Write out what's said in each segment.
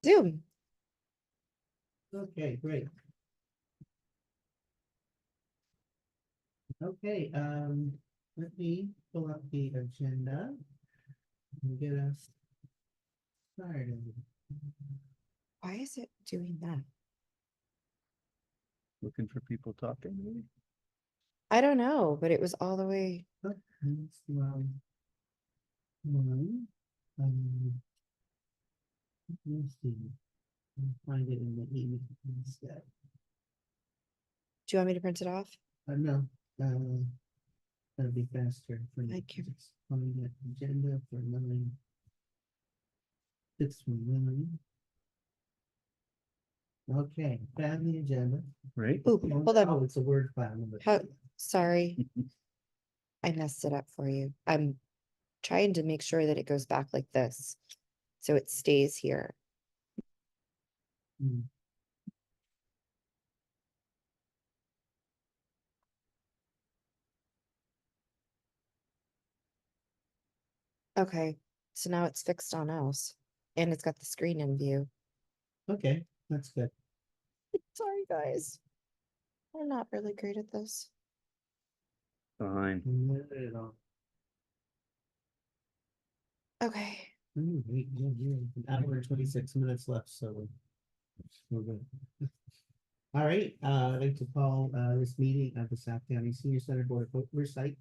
Zoom. Okay, great. Okay, let me pull up the agenda and get us started. Why is it doing that? Looking for people talking, maybe? I don't know, but it was all the way. Oh, let's, one, let's see. I'll find it in the email instead. Do you want me to print it off? No, that'll be faster for me. Thank you. Just find that agenda for 9/6/9. Okay, found the agenda. Right? Ooh, hold on. Oh, it's a Word file number. How, sorry, I messed it up for you. I'm trying to make sure that it goes back like this. So it stays here. Hmm. Okay, so now it's fixed on us. And it's got the screen in view. Okay, that's good. Sorry, guys. I'm not really great at this. Fine. Not at all. Okay. An hour and 26 minutes left, so we're good. All right, I'd like to call this meeting of the South County Senior Center Board of Oversight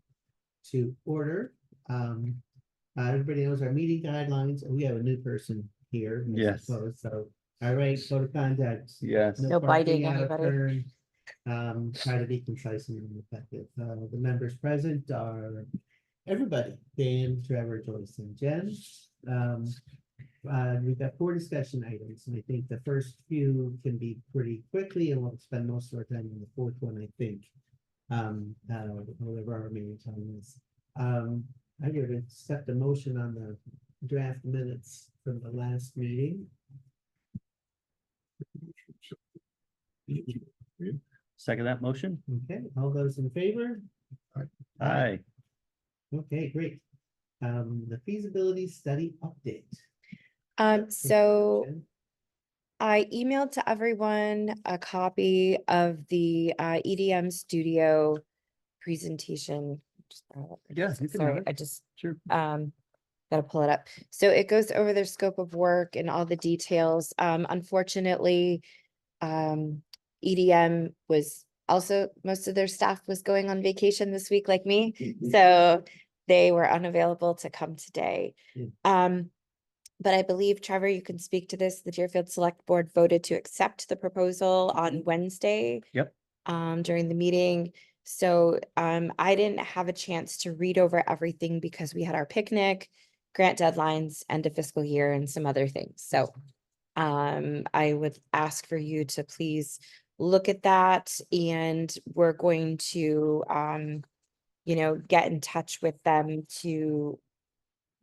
to order. Everybody knows our meeting guidelines, and we have a new person here. Mrs. Yes. Poe, so, all right, code of conduct. Yes. No parking biting out of anybody. turn. Try to be concise and effective. The members present are everybody: Dan, Trevor, Joyce, and Jen. We've got 4 discussion items, and I think the first few can be pretty quickly, and we'll spend most of our time on the 4th one, I think. Whatever our remaining time is. I would accept a motion on the draft minutes from the last meeting. Second that motion? Okay, all those in favor? Aye. Okay, great. The feasibility study update. So I emailed to everyone a copy of the EDM studio presentation. Yeah, you can have Sorry, it. I just Sure. gotta pull it up. So it goes over their scope of work and all the details. Unfortunately, EDM was also, most of their staff was going on vacation this week like me. So they were unavailable to come today. But I believe, Trevor, you can speak to this. The Deerfield Select Board voted to accept the proposal on Wednesday. Yep. During the meeting. So I didn't have a chance to read over everything because we had our picnic, grant deadlines, end of fiscal year, and some other things. So I would ask for you to please look at that, and we're going to get in touch with them to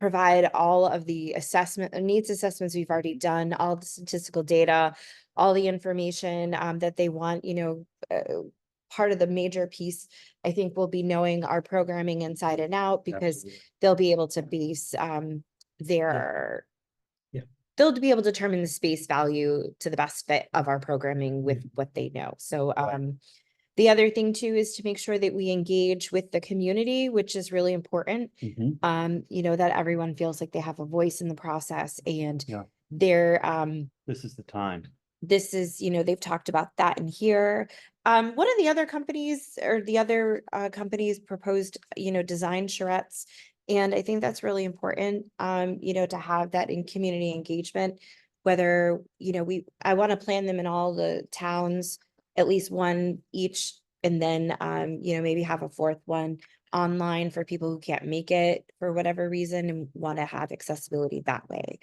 provide all of the needs assessments we've already done, all the statistical data, all the information that they want. Part of the major piece, I think, will be knowing our programming inside and out, because Absolutely. they'll be able to base their Yeah. they'll be able to determine the space value to the best fit of our programming with what they know. So Right. the other thing too is to make sure that we engage with the community, which is really important. Mhm. That everyone feels like they have a voice in the process, and Yeah. they're This is the time. this is, they've talked about that in here. One of the other companies, or the other companies, proposed, design charrettes. And I think that's really important, to have that in community engagement, whether, I want to plan them in all the towns, at least one each, and then, maybe have a 4th one online for people who can't make it for whatever reason and want to have accessibility that way.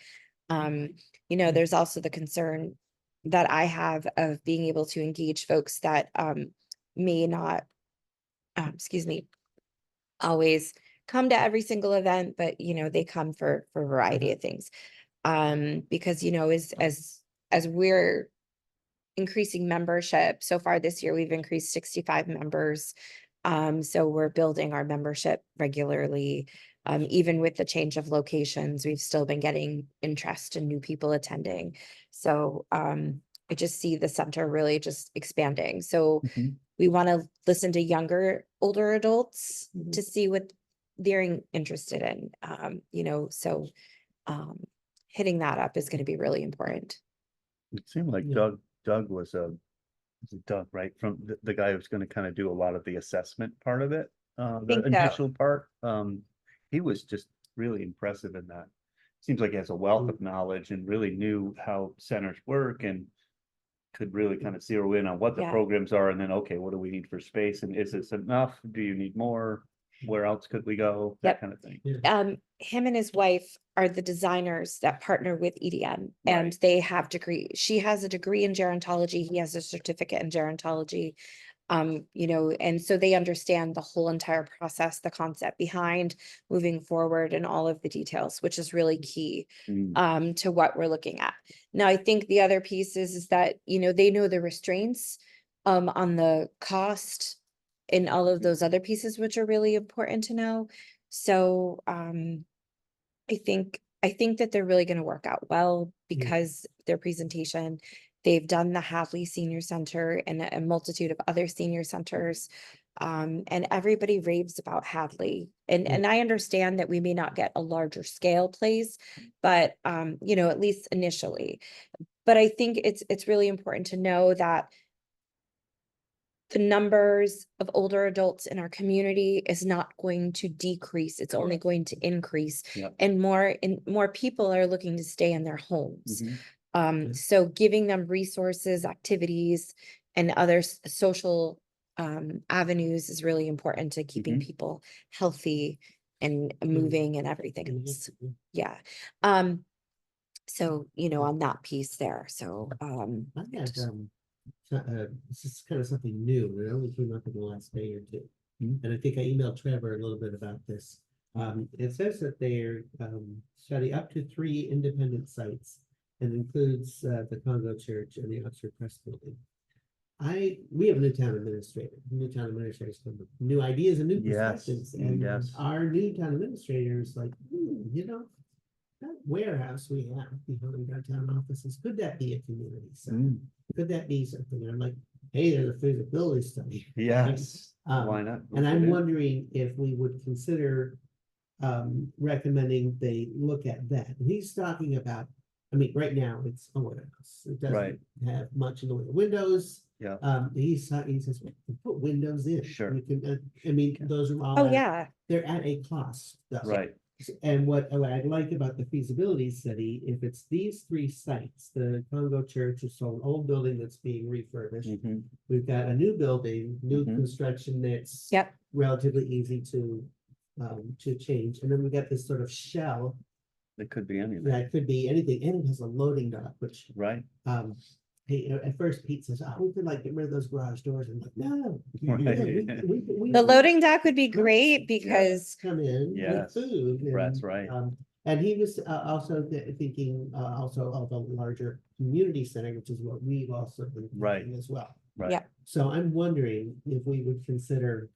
There's also the concern that I have of being able to engage folks that may not, always come to every single event, but they come for a variety of things. Because as we're increasing membership, so far this year we've increased 65 members. So we're building our membership regularly. Even with the change of locations, we've still been getting interest and new people attending. So I just see the center really just expanding. So Mhm. we want to listen to older adults Mhm. to see what they're interested in. So hitting that up is going to be really important. It seemed like Yeah. Doug was Doug, right? From the guy who's gonna kind of do a lot of the assessment part of it, the Think so. initial part. He was just really impressive in that. Seems like he has a wealth of knowledge and really knew how centers work and could really kind of zero in on what the Yeah. programs are and then, okay, what do we need for space? And is this enough? Do you need more? Where else could we go? That Yep. kind of thing. Yeah. Him and his wife are the designers that partner with EDM, and Right. they have she has a degree in gerontology, he has a certificate in gerontology. And so they understand the whole entire process, the concept behind moving forward and all of the details, which is really key Mm, to what we're looking at. Now, I think the other piece is that, they know the restraints on the cost and all of those other pieces, which are really important to know. So I think that they're really going to work out well because their presentation, they've done the Hadley Senior Center and a multitude of other senior centers. And everybody raves about Hadley. And I understand that we may not get a larger scale place, but at least initially. But I think it's really important to know that the numbers of older adults in our community is not going to decrease. It's only going to increase. Yep. And more people are looking to stay in their homes. mhm. Yeah. So giving them resources, activities, and other social avenues is really important to keeping Mhm. people healthy and moving and everything else. Yeah. So, on that piece there. So I had, this is kind of something new, it only came up in the last day or two. Mhm. And I think I emailed Trevor a little bit about this. It says that they're, study up to 3 independent sites and includes, the Congo Church and the Oxford Press Building. We have a new town administrator, new town administrators come with new ideas and new Yes, perspectives. And yes. our new town administrator is like, that warehouse we have behind our town offices, could that be a community center? Mm, Could that be something? And I'm like, hey, there's a feasibility study. yes, Um, why not? And Look I'm at it. wondering if we would consider recommending they look at that. And he's talking about, I mean, right now it's a warehouse. It Right. doesn't have much in the way of windows. Yeah. He says, "Well, put windows in. Sure. You can, I mean, Okay. those are all, oh yeah. they're at a cost, though. Right, And what I like about the feasibility study, if it's these 3 sites, the Congo Church is so an old building that's being refurbished. mhm, We've got a new building, new Mhm. construction that's Yep. relatively easy to change. And then we got this sort of shell it could be anything, that could be anything, and it has a loading dock, which right? at first Pete says, oh, we could like get rid of those garage doors. And I'm like, no. Right. The loading dock would be great because Come in with Yes, food. that's right. And he was also thinking also of a larger community center, which is what we've also been Right. thinking as well. Right. Yeah. So I'm wondering if we would consider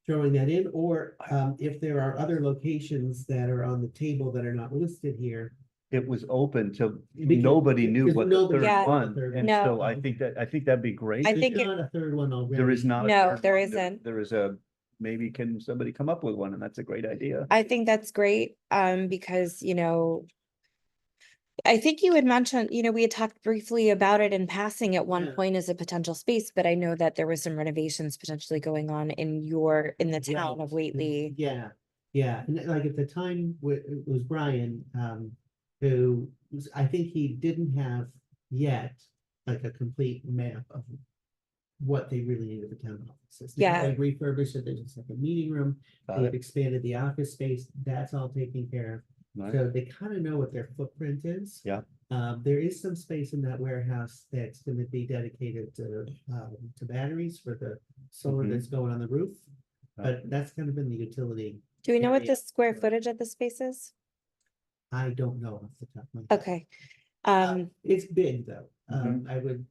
throwing that in, or if there are other locations that are on the table that are not listed here. It was open till Because- nobody knew because what the nobody third Yeah. knew what one, the third and one- so No. I think that'd be great. I There's think not a third one already. There is not. a No, third there one. isn't. There is maybe can somebody come up with one, and that's a great idea. I think that's great, because, I think you had mentioned, we had talked briefly about it in passing at one Yeah. point as a potential space, but I know that there was some renovations potentially going on in the town of Whately. Yeah, yeah, and like at the time, it was Brian, who was, I think he didn't have yet like a complete map of what they really needed for town offices. Yeah. They refurbished it, they just like a meeting room, Got they've it. expanded the office space, that's all taken care of. Nice. So they kind of know what their footprint is. Yeah. There is some space in that warehouse that's going to be dedicated to batteries for the solar Mhm. that's going on the roof. Right. But that's kind of been the utility. Do we know what area. the square footage of the space is? I don't know off the top of my head. Okay. It's big though. Mhm. I would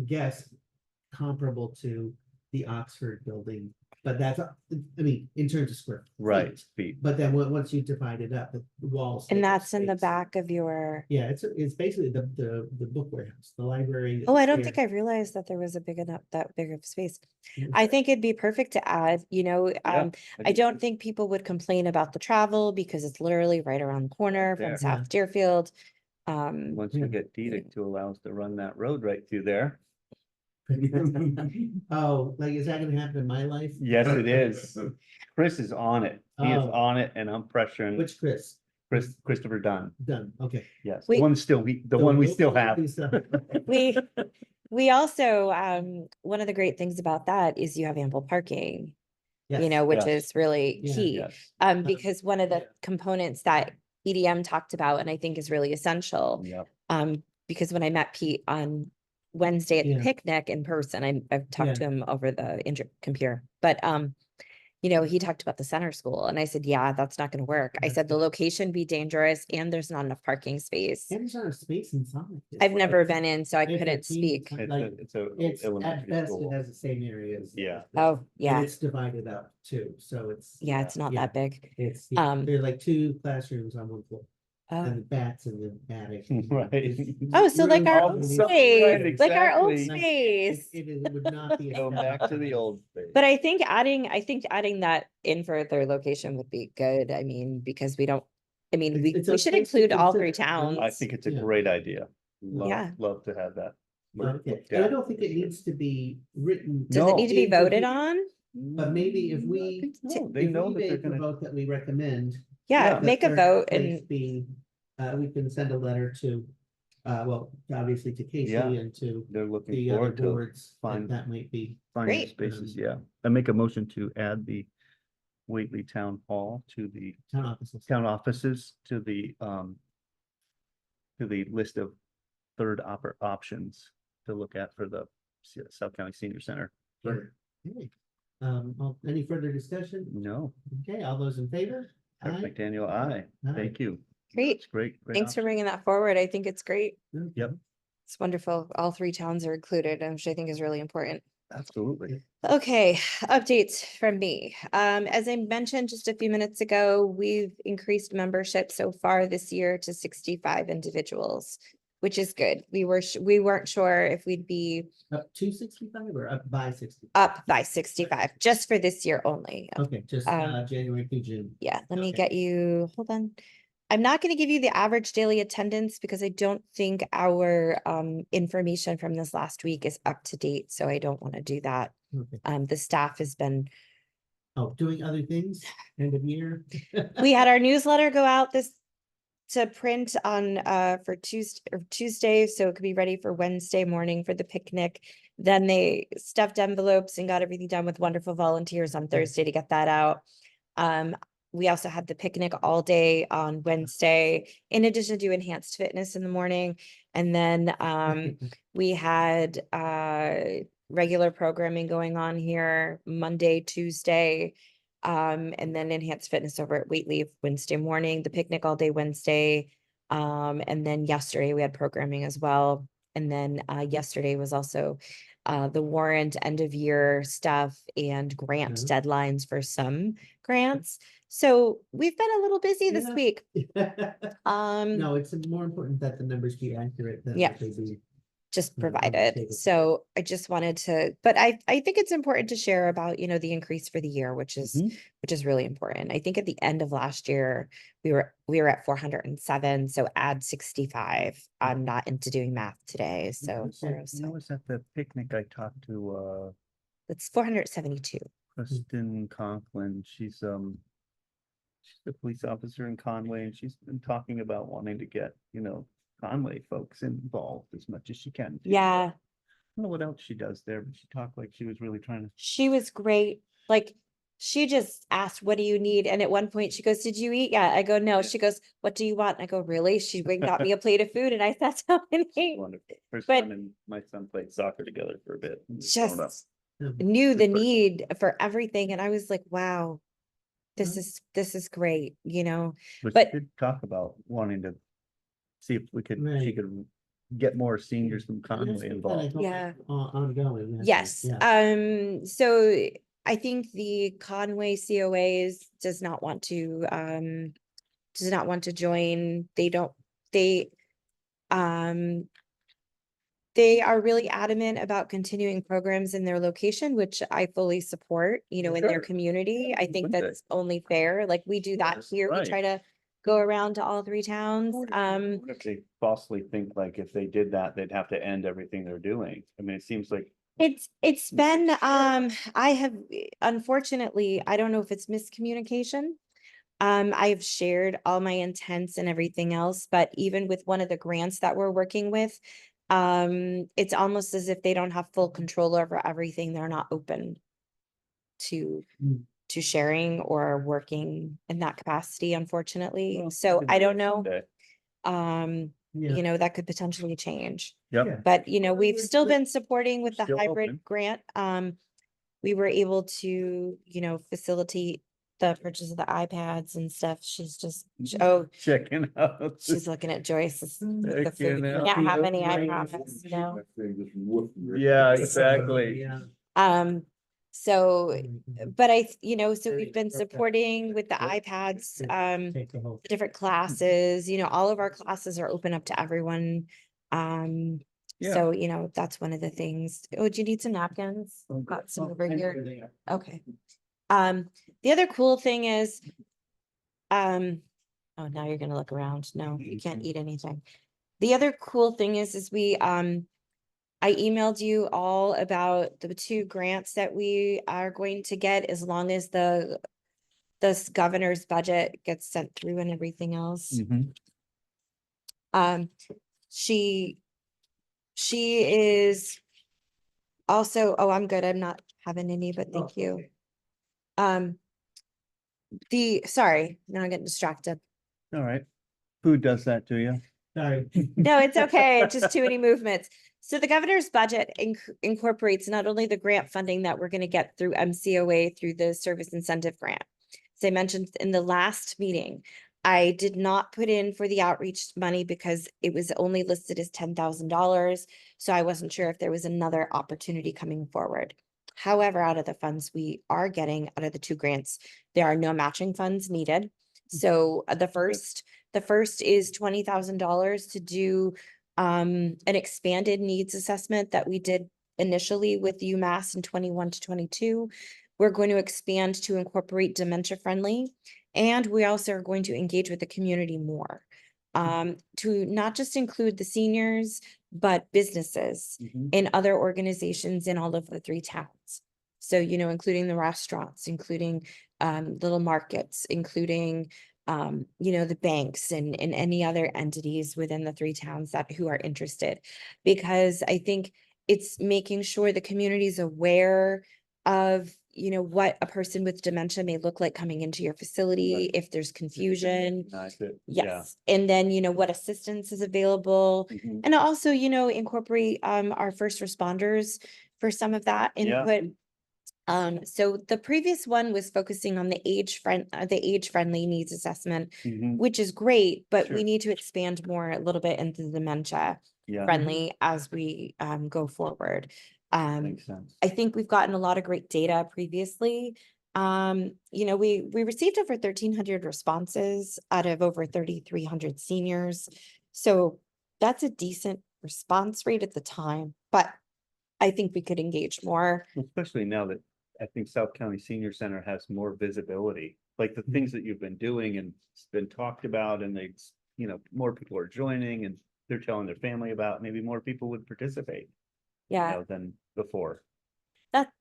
guess comparable to the Oxford building but that's, I mean, in terms of square. Right, feet. feet. But then once you divide it up, the walls. And that's in the back of your, Yeah, it's basically the book warehouse, the library. oh, I don't think I realized that there was a big enough, that big of space. I think it'd be perfect to add, Yeah, I don't think people would complain about the travel because it's literally right around the corner There. from South Deerfield. Once we Yeah. get Dedic to allow us to run that road right through there. Oh, like, is that gonna happen in my life? Yes, it is. Chris is on it. He is Oh. on it and I'm pressuring Which Chris? Christopher Dunn. Done, okay. Yes, We- the one still, the one we still have. We, we also, one of the great things about that is you have ample parking, which Yes. is really Yeah. key. Yes. Because one of the components that EDM talked about, and I think is really essential, Yep. because when I met Pete on Wednesday at the Yeah. picnic in person, I've talked Yeah. to him over the computer, but, he talked about the center school and I said, yeah, that's not gonna work. I said, the location be dangerous and there's not enough parking space. And there's not a space inside. I've never been in, so I It's a couldn't teeny speak. ti- It's Like, a, it's a it's at elementary best, it school. has the same area as. Yeah. Oh, And yeah, it's divided up too, so it's. yeah, it's not yeah. that big. It's, Um, there's like 2 classrooms on one floor Oh, and the bats in the attic. Right. Oh, so like our Room own underneath- space, like our own exactly. space. It would not be. Go back to the old space. But I think adding that in for a third location would be good. I mean, because we don't, I mean, It's- we it's a we should place to include all 3 consider, right? towns. I think it's a Yeah. great idea. Love, Yeah. love to have that. Okay, looked and I at. don't think it needs to be written. Does it need to be If we- voted on? But maybe if I we- think so. They If know we that they're make the gonna, vote that we recommend. Yeah, Yeah. the make a third vote place and, Be, we can send a letter to, well, obviously to Casey Yeah. and to they're looking the other forward to boards, find- that might be. finding Great. spaces, yeah. I make a motion to add the Whately Town Hall to the Town offices. town offices to the list of third options to look at for the South County Senior Center. Sure. Okay. Any further discussion? No, Okay, all those in favor? Eric Aye. McDaniel, aye. Aye. Thank you. Great. It's great. great thanks for option. bringing that forward. I think it's great. Yep. It's wonderful. All 3 towns are included, which I think is really important. Absolutely. Okay, updates from me. As I mentioned just a few minutes ago, we've increased membership so far this year to 65 individuals, which is good. We weren't sure if we'd be Up to 65 or up by 60? up by 65, just for this year only. Okay, just January through June. Yeah, let me Okay. get you, hold on. I'm not gonna give you the average daily attendance because I don't think our information from this last week is up to date, so I don't want to do that. Okay. The staff has been, Oh, doing other things, end of year? we had our newsletter go out to print on for Tuesday, so it could be ready for Wednesday morning for the picnic. Then they stuffed envelopes and got everything done with wonderful volunteers on Thursday to get that out. We also had the picnic all day on Wednesday, in addition to enhanced fitness in the morning. And then we had regular programming going on here Monday, Tuesday. And then enhanced fitness over at Whately Wednesday morning, the picnic all day Wednesday. And then yesterday we had programming as well. And then yesterday was also the warrant end of year stuff and grant Mhm. deadlines for some grants. So we've been a little busy this Yeah. week. No, it's more important that the numbers be accurate than Yeah. that they be. Just on the provided. table. So I just wanted to, but I think it's important to share about, the increase for the year, which is really important. I think at the end of last year, we were at 407, so add 65. I'm not into doing math today, so Okay. I was at the picnic, I talked to it's 472. Kristen Conklin. She's a police officer in Conway, and she's been talking about wanting to get, Conway folks involved as much as she can. too. Yeah, I don't know what else she does there, but she talked like she was really trying to. she was great. Like, she just asked, what do you need? And at one point she goes, did you eat yet? I go, no. Yeah. She goes, what do you want? I go, really? She got me a plate of food and I sat down and ate. Wonderful. Her But- son and my son played soccer together for a bit. Grown up. Just knew the Good person. need for everything. And I was like, wow, this Yeah. is great, But But- she did talk about wanting to see if she Right. could get more seniors from That's Conway been involved. kinda Yeah. Ongoing. Yes. Yeah. So I think the Conway COAs does not want to join. They um they are really adamant about continuing programs in their location, which I fully support, in their Sure. community. I think Wouldn't they? that's only fair. Like we do that here. We Right. try to go around to all 3 towns. What if they falsely think like if they did that, they'd have to end everything they're doing? I mean, it seems like. It's been, I have, unfortunately, I don't know if it's miscommunication. I've shared all my intents and everything else, but even with one of the grants that we're working with, it's almost as if they don't have full control over everything. They're not open to Mm. to sharing or working in that capacity, unfortunately. Well, So could I be don't know. someday. Yeah. That could potentially change. Yep. Yeah. But we've still been supporting with the Still hybrid open. grant. We were able to, facilitate the purchase of the iPads and stuff. She's just, oh, Checking out. she's looking at Joyce's. The Checking food. out. Can't have any, I promise, no. Yeah, exactly. Yeah. So, but so we've been supporting with the iPads, Take the whole. different classes, all of our classes are open up to everyone. Yeah. So, that's one of the things. Oh, do you need some napkins? Got some over here. Okay. The other cool thing is, oh, now you're gonna look around. No, you can't eat anything. The other cool thing is I emailed you all about the 2 grants that we are going to get as long as this governor's budget gets sent through and everything else. Mhm. She is also, oh, I'm good. I'm not having any, but thank you. Sorry, now I'm getting distracted. All right. Who does that to you? Sorry. No, it's okay. It's just too many movements. So the governor's budget incorporates not only the grant funding that we're going to get through MCOA through the service incentive grant. As I mentioned in the last meeting, I did not put in for the outreach money because it was only listed as $10,000. So I wasn't sure if there was another opportunity coming forward. However, out of the funds we are getting out of the 2 grants, there are no matching funds needed. So the first is $20,000 to do an expanded needs assessment that we did initially with UMass in 21 to 22. We're going to expand to incorporate dementia friendly, and we also are going to engage with the community more, to not just include the seniors, but businesses Mhm. and other organizations in all of the 3 towns. So, including the restaurants, including little markets, including the banks and any other entities within the 3 towns who are interested. Because I think it's making sure the community is aware of, what a person with dementia may look like coming into your facility, Right. if there's confusion. Recognize it. Yeah. Yes, and then, what assistance is available. Mhm. And also, incorporate our first responders for some of that Yeah. input. So the previous one was focusing on the age-friendly needs assessment, Mhm. which is great, but we Sure. need to expand more a little bit into the dementia Yeah. friendly as we go forward. Makes sense. I think we've gotten a lot of great data previously. We received over 1,300 responses out of over 3,300 seniors. So that's a decent response rate at the time, but I think we could engage more. Especially now that I think South County Senior Center has more visibility, like the things that you've been doing and it's been talked about and more people are joining and they're telling their family about, maybe more people would participate, Yeah, than before.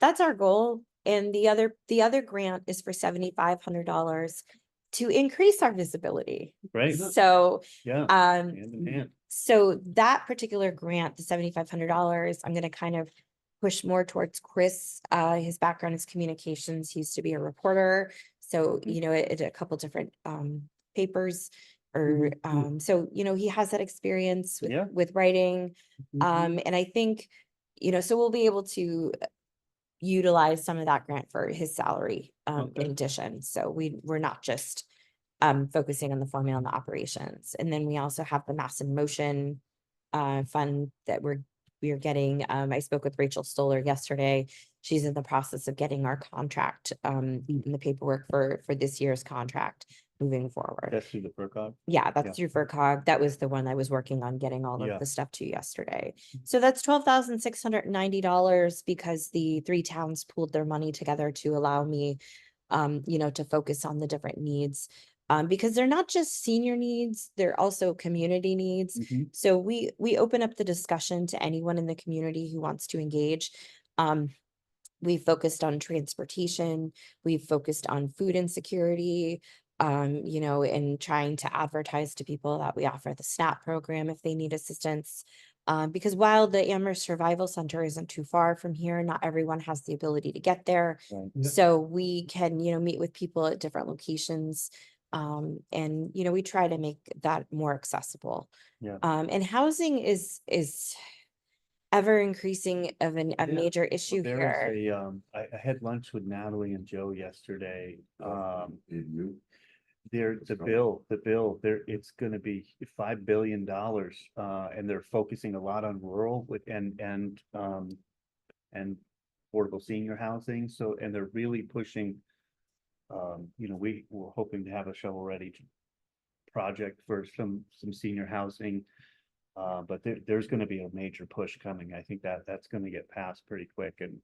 that's our goal. And the other grant is for $7,500 to increase our visibility. Right? So, Yeah. um, Hand in hand. so that particular grant, the $7,500, I'm gonna kind of push more towards Chris. His background is communications. He used to be a reporter. So, at a couple different papers or so, he has that experience Yeah. with writing. And I think, so we'll be able to utilize some of that grant for his salary Okay. in addition. So we're not just focusing on the formula and the operations. And then we also have the Mass in Motion fund that we are getting. I spoke with Rachel Stoller yesterday. she's in the process of getting our contract, in the paperwork for this year's contract moving forward. That's through the FERCog. Yeah, Yeah. that's through FERCog. That was the one I was working on getting all Yeah. of the stuff to yesterday. So that's $12,690 because the 3 towns pooled their money together to allow me, to focus on the different needs. Because they're not just senior needs, they're also community needs. Mhm. So we open up the discussion to anyone in the community who wants to engage. We focused on transportation, we've focused on food insecurity, and trying to advertise to people that we offer the SNAP program if they need assistance. Because while the Amherst Survival Center isn't too far from here, not everyone has the ability to get there. Right. Yep. So we can, meet with people at different locations. And we try to make that more accessible. Yeah. And housing is ever increasing of a Yeah. major issue There here. is I had lunch with Natalie and Joe yesterday. The bill, it's gonna be $5 billion. And they're focusing a lot on rural and affordable senior housing. So, and they're really pushing, we were hoping to have a shovel-ready project for some senior housing. But there's gonna be a major push coming. I think that's gonna get passed pretty quick, and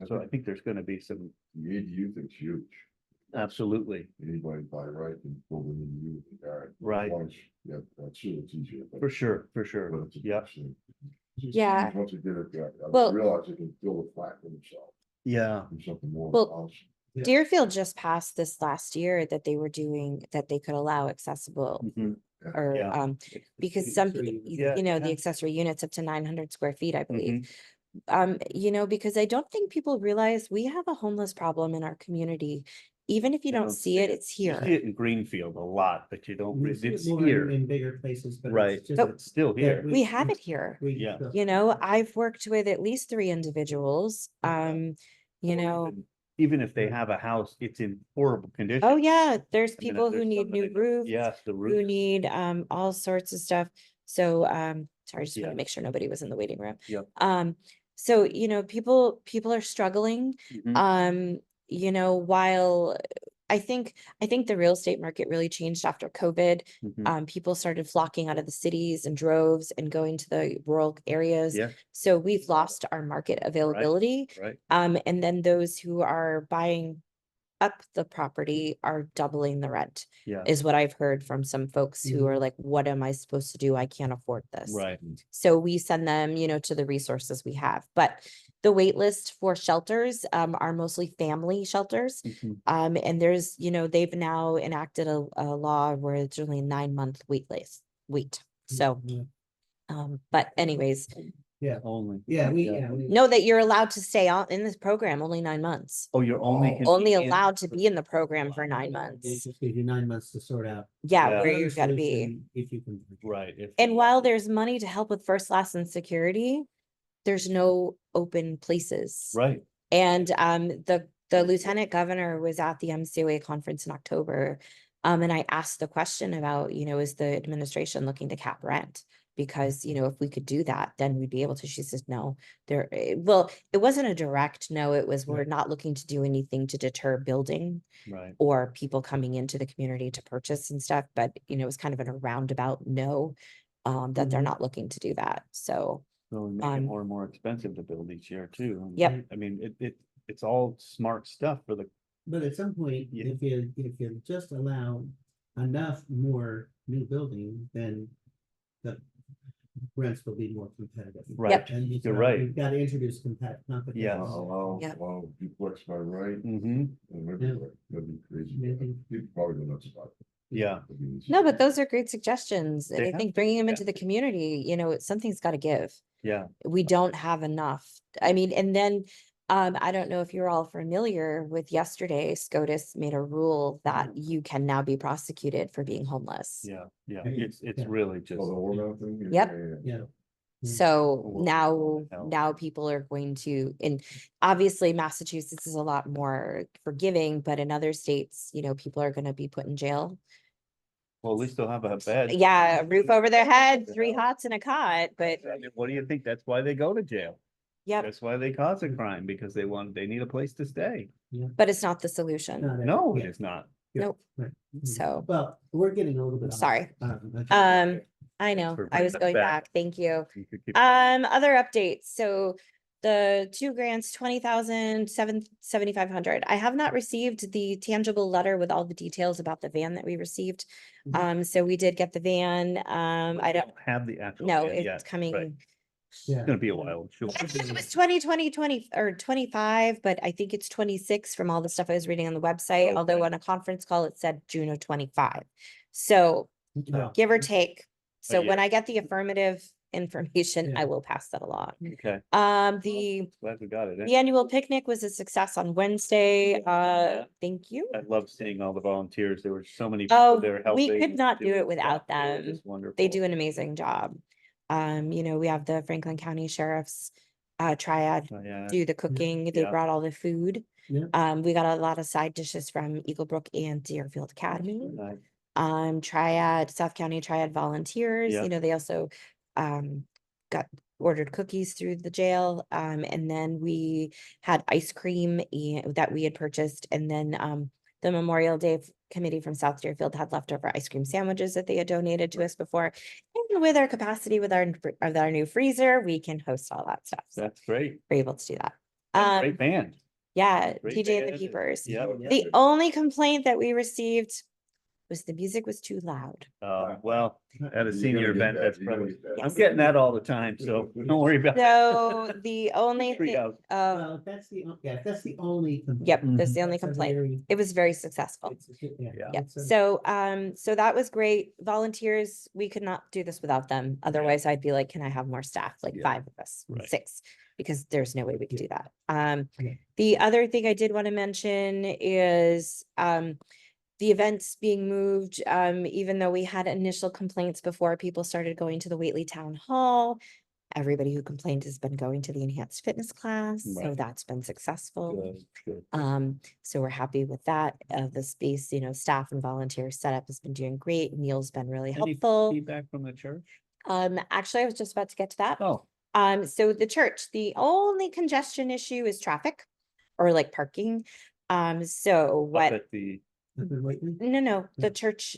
so I think there's gonna be some. The ADU thing's huge. Absolutely, Anybody by right can build an ADU in the yard. Right. Once, yeah, that's sure it's easier. but- for sure, but it's a yeah, tough thing. Yeah, Once you get it, I Well- realize you can build a flat for themselves, yeah, do something more. Well, polished. Yeah. Deerfield just passed this last year that they were doing, that they could allow accessible mhm, or, yeah. because some, Accessory Yeah, the yeah. accessory units up to 900 square feet, I believe. Mhm. Because I don't think people realize we have a homeless problem in our community. Even if you You don't see it, it's You see here. it in Greenfield a lot, but you don't, We see it it's more here, in bigger places, but right, it's just. But it's still here. We have it here. Yeah. I've worked with at least 3 individuals, you Or know. even if they have a house, it's in horrible condition. Oh, yeah, there's I mean, people who there's need some that new roofs, Yes, the who roof, need all sorts of stuff. So sorry, I just want Yeah. to make sure nobody was in the waiting room. Yep. So people are struggling. Mhm. While I think the real estate market really changed after COVID. Mhm. People started flocking out of the cities in droves and going to the rural areas. Yeah. So we've lost our market availability. Right, And then those who are buying up the property are doubling the rent, yeah, is what I've heard from some folks who are like, what am I supposed to do? I can't afford this. right, So we send them, to the resources we have. But the wait list for shelters are mostly family shelters. mhm, And there's, they've now enacted a law where it's only a 9-month wait. So, but anyways, only. know that you're allowed to stay on in this program only 9 months. Oh, you're only. can Only be in- allowed to be in the program for 9 It months. just gives you 9 months to sort out. Yeah, Yeah. where another you've got to be. solution If you can. Right. And while there's money to help with first, last, and security, there's no open places. Right, And the lieutenant governor was at the MCOA conference in October. And I asked the question about, is the administration looking to cap rent? Because, if we could do that, then we'd be able to. She says, no, well, it wasn't a direct no, it was, we're not looking to do anything to deter building right. or people coming into the community to purchase and stuff, but it was kind of a roundabout no, that they're Mhm. not looking to do that. So, So we make it Um, more and more expensive to build each year too. And Yep. I mean, it's all smart stuff for the, But at some point, Yeah. if you just allow enough more new building, then the rents will be more competitive. right, And you're right. You've got to introduce competition. Yes. Yep. Allow duplex by right, Mm-hmm, and everywhere, that'd be crazy. Maybe. People probably don't know about it. yeah, I mean, it's- no, but those are great suggestions. And They I have think to, bringing them yeah. into the community, something's got to give. yeah, We don't have enough. I mean, and then, I don't know if you're all familiar with yesterday, SCOTUS made a rule that you can now be prosecuted for being homeless. yeah, Yeah. it's Yeah. really just, Oh, the Oregon thing? Yep. Yeah. So Well, now, hell. people are going to, and obviously Massachusetts is a lot more forgiving, but in other states, people are gonna be put in jail. well, at least they'll have a bed. Yeah, a roof over their head, 3 hots and a cot, but I mean, what do you think? That's why they go to jail. Yep, That's why they cause a crime, because they need a place to stay. but it's not the solution. No, yeah, it is not. Nope. right. So, Well, we're getting a little bit. I'm off. sorry. Okay. I know, for I was bringing us going back. back. Thank you. You could keep- Other updates. So the 2 grants, 20,000, 7,500. I have not received the tangible letter with all the details about the van that we received. Mhm. So we did get the van. I don't, Have the actual. no, van it's yet, coming. right. Yeah. It's gonna be a while, sure. I think it was 20, or 25, but I think it's 26 from all the stuff I was reading on the website, although Okay. on a conference call, it said June of 25. So Yeah. give or take. So when yeah. I get the affirmative information, Yeah. I will pass that along. Okay, The glad we got it. in. annual picnic was a success on Wednesday. Thank you. I love seeing all the volunteers. There were so many Oh, people there we helping. could not do doing it without stuff. They were them. just wonderful. They do an amazing job. We have the Franklin County Sheriff's triad So, yeah, do the cooking. They Yeah. brought all the food. Yeah. We got a lot of side dishes from Eagle Brook and Deerfield Academy. nice. Triad, South County Triad volunteers, Yeah. they also got ordered cookies through the jail. And then we had ice cream that we had purchased. And then the Memorial Day committee from South Deerfield had leftover ice cream sandwiches that they had donated to us before. And with our capacity with our new freezer, we can host all that stuff. So That's great. we're able to do that. Great band. Yeah, Great PJ and the band. Peepers. Yeah. The only complaint that we received was the music was too loud. Well, at a You're senior gonna get event, that, that's you're gonna probably, get that. I'm getting that all the time, so don't worry about it. So the only thing, Treehouse. Well, if that's that's the only. complaint, yep, that's the only that's a complaint. very- It was very successful. Yeah. Yeah, it's a- so that was great. Volunteers, we could not do this without them. Otherwise, I'd be like, can I have more staff? Like Yeah. 5 of us, Right. 6, because there's no way we could Yeah. do that. Yeah. The other thing I did want to mention is the events being moved, even though we had initial complaints before people started going to the Whately Town Hall. Everybody who complained has been going to the enhanced fitness class, so Right. that's been successful. Good, good. So we're happy with that. The space, staff and volunteer setup has been doing great. Neil's been really Any helpful. feedback from the church? Actually, I was just about to get to that. Oh, So the church, the only congestion issue is traffic or like parking. So up what? at the, No, the church,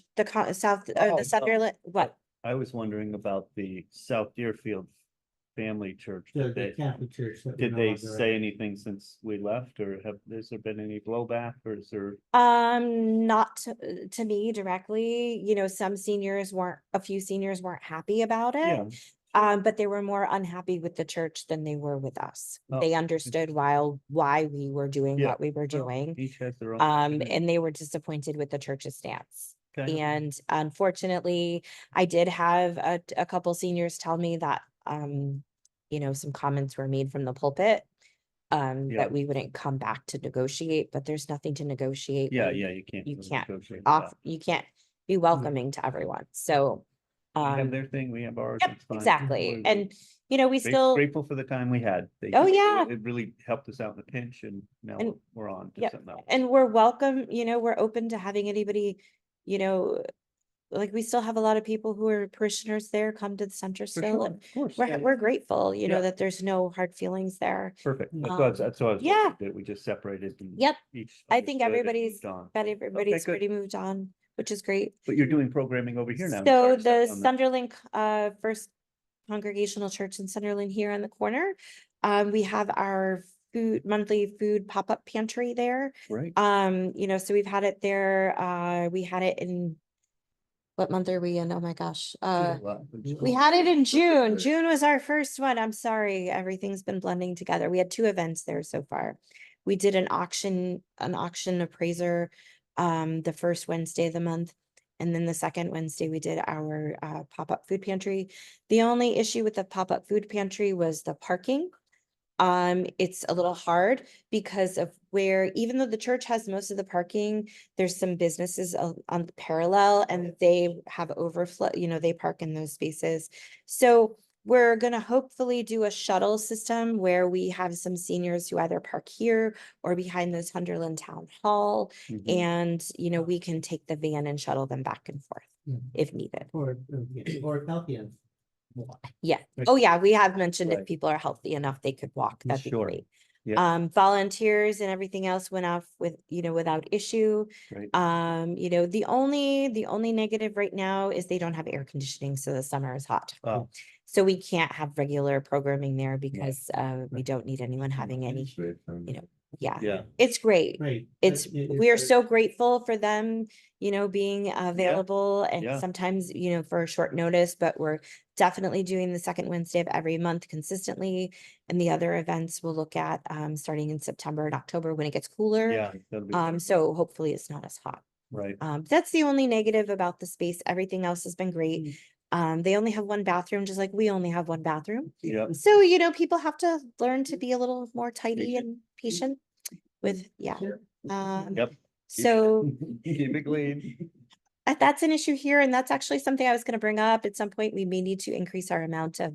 South, Oh, the Sunderland, what? I was wondering about the South Deerfield Family Church. The Catholic Church. that we're Did no they longer say at. anything since we left, or has there been any blowback, or is there? Not to me directly, a few seniors weren't happy about Yeah, it. But they were more unhappy with the church than they were with us. Oh, They understood why we were doing Yeah. what we were doing. each has their own. And they were disappointed with the church's stance. Okay. And unfortunately, I did have a couple seniors tell me that, some comments were made from the pulpit. Yeah. That we wouldn't come back to negotiate, but there's nothing to negotiate. Yeah, when yeah, you can't. you really can't negotiate with that. you can't be welcoming to everyone. So, They have their thing, we have ours. yep, it's fine. exactly. We're And, we still, Grateful for the time we had. Oh, yeah. It really helped us out in the pinch, and now And- we're on to yep, something else. and we're welcome, we're open to having anybody, like we still have a lot of people who are parishioners there come to the center For still. sure, And of course. we're grateful, Yeah. that there's no hard feelings there. Perfect. Um, That's what I was. yeah. That we just separated. and Yep, each I think understood and everybody's, moved on. but everybody's good. pretty moved on, which is great. But you're doing programming over here now. So Sorry, the on Sunderland, First Congregational Church in Sunderland here on the corner. We have our monthly food pop-up pantry there. Right. So we've had it there. We had it in, what month are we in? Oh my gosh. We had it in June. June was our first one. I'm sorry. Everything's been blending together. We had 2 events there so far. We did an auction appraiser, the first Wednesday of the month. And then the second Wednesday, we did our pop-up food pantry. The only issue with the pop-up food pantry was the parking. It's a little hard because of where, even though the church has most of the parking, there's some businesses on parallel and they have overflow, they park in those spaces. So we're gonna hopefully do a shuttle system where we have some seniors who either park here or behind the Sunderland Town Hall. Mhm. And, we can take the van and shuttle them back and forth Yeah. if needed. Or Calkian. Yeah. Right. Oh, yeah, we have mentioned if Right. people are healthy enough, they could walk. That'd be Sure. great. Yeah. Volunteers and everything else went off with, without issue. Right. The only negative right now is they don't have air conditioning, so the summer is hot. Oh, So we can't have regular programming there because we Right. don't need anyone having any, Safe and- you know, yeah. yeah. It's great. Right. It's, It- we are it's- so grateful for them, being available and Yeah. sometimes, for a short notice, but we're definitely doing the second Wednesday of every month consistently. And the other events we'll look at starting in September and October when it gets cooler. Yeah. that'll be good. So hopefully it's not as hot. Right. That's the only negative about the space. Everything else has been great. They only have one bathroom, just like we only have one bathroom. Yep. So, people have to learn to be a little more tidy and patient with, yeah. Yep. So Keep it clean. that's an issue here, and that's actually something I was gonna bring up. At some point, we may need to increase our amount of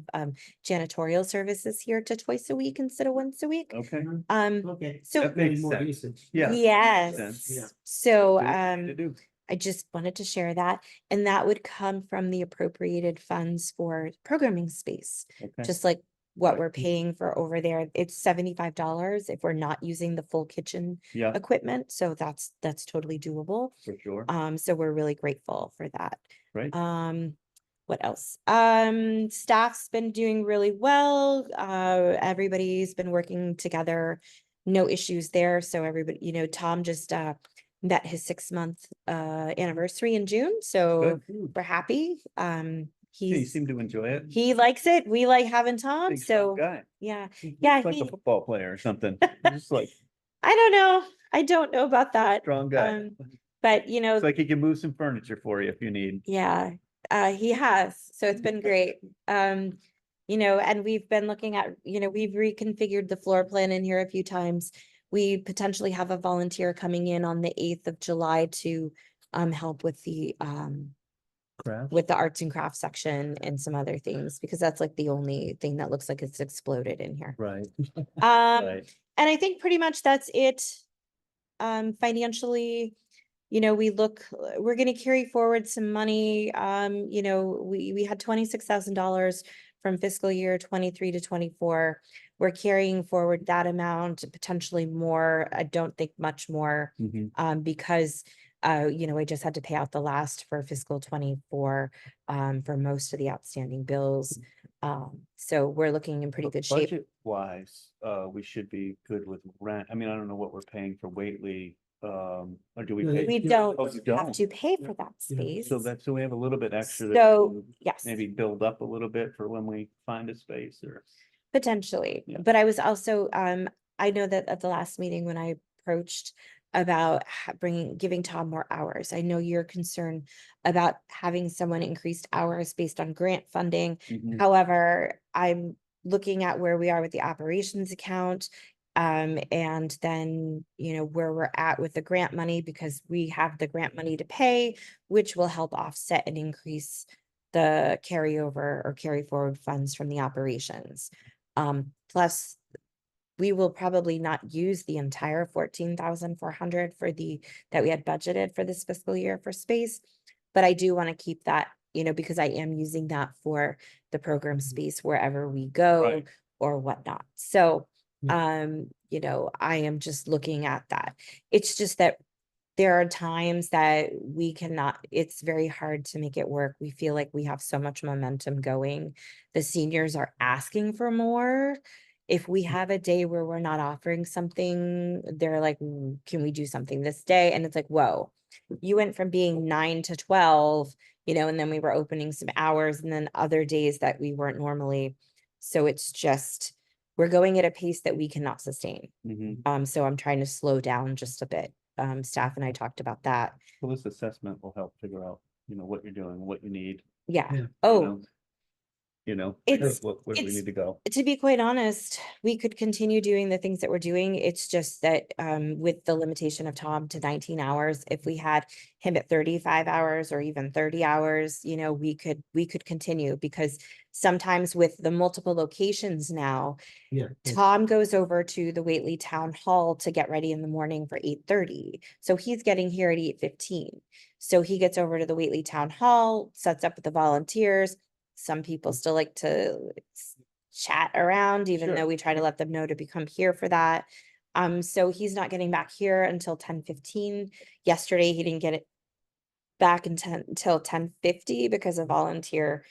janitorial services here to twice a week instead of once a week. Okay. Okay. So That makes More sense. usage. Yeah. yes, sense. Yeah. so Do what you need to do. I just wanted to share that, and that would come from the appropriated funds for programming space. Okay. Just like what Right. we're paying for over there, it's $75 if we're not using the full kitchen Yeah, equipment, so that's totally doable. for sure. So we're really grateful for that. Right. What else? Staff's been doing really well. Everybody's been working together. No issues there. So everybody, Tom just met his 6-month anniversary in June. So Good. we're happy. Yeah, you He's seem to enjoy it. he likes it. We like having Tom. Big strong So guy. yeah, He yeah, looks like a he- football player or something. Just like I don't know. I don't know about that. strong guy. But It's like he can move some furniture for you if you need. yeah, he has. So it's been great. And we've been looking at, we've reconfigured the floor plan in here a few times. We potentially have a volunteer coming in on the 8th of July to help with the arts and crafts section and some other things, because that's like the only thing that looks like it's exploded in here. Right. And I think pretty much that's it. Financially, we're gonna carry forward some money. We had $26,000 from fiscal year 23 to 24. We're carrying forward that amount, potentially more. I don't think much more, Mhm. because I just had to pay out the last for fiscal 24 for most of the outstanding bills. So we're looking in pretty good shape. Budget wise, we should be good with rent. I mean, I don't know what we're paying for Whately. Or do we No, pay? We you don't Oh, you have don't? to pay for that Yeah. space. So we have a little bit extra. that So, we can yes. Maybe build up a little bit for when we find a space or. Potentially, Yeah. but I was also, I know that at the last meeting when I approached about giving Tom more hours, I know you're concerned about having someone increased hours based on grant funding. Mhm. However, I'm looking at where we are with the operations account. And then, where we're at with the grant money, because we have the grant money to pay, which will help offset and increase the carryover or carry forward funds from the operations. Plus, we will probably not use the entire 14,400 that we had budgeted for this fiscal year for space. But I do want to keep that, because I am using that for the program space wherever we go Right. or whatnot. So, Yeah. I am just looking at that. It's just that there are times that we cannot, it's very hard to make it work. We feel like we have so much momentum going. The seniors are asking for more. If we have a day where we're not offering something, they're like, can we do something this day? And it's like, whoa, you went from being 9 to 12, and then we were opening some hours and then other days that we weren't normally. So it's just, we're going at a pace that we cannot sustain. Mhm. So I'm trying to slow down just a bit. Staff and I talked about that. Well, this assessment will help figure out, what you're doing, what you need. Yeah. Yeah. Oh, It's- Where we it's- need to go. to be quite honest, we could continue doing the things that we're doing. It's just that with the limitation of Tom to 19 hours, if we had him at 35 hours or even 30 hours, we could continue, because sometimes with the multiple locations now, Yeah. Tom goes over to the Whately Town Hall to get ready in the morning for 8:30. So he's getting here at 8:15. So he gets over to the Whately Town Hall, sets up with the volunteers, some people still like to chat around, even Sure. though we try to let them know to become here for that. So he's not getting back here until 10:15. Yesterday, he didn't get it back until 10:50 because a volunteer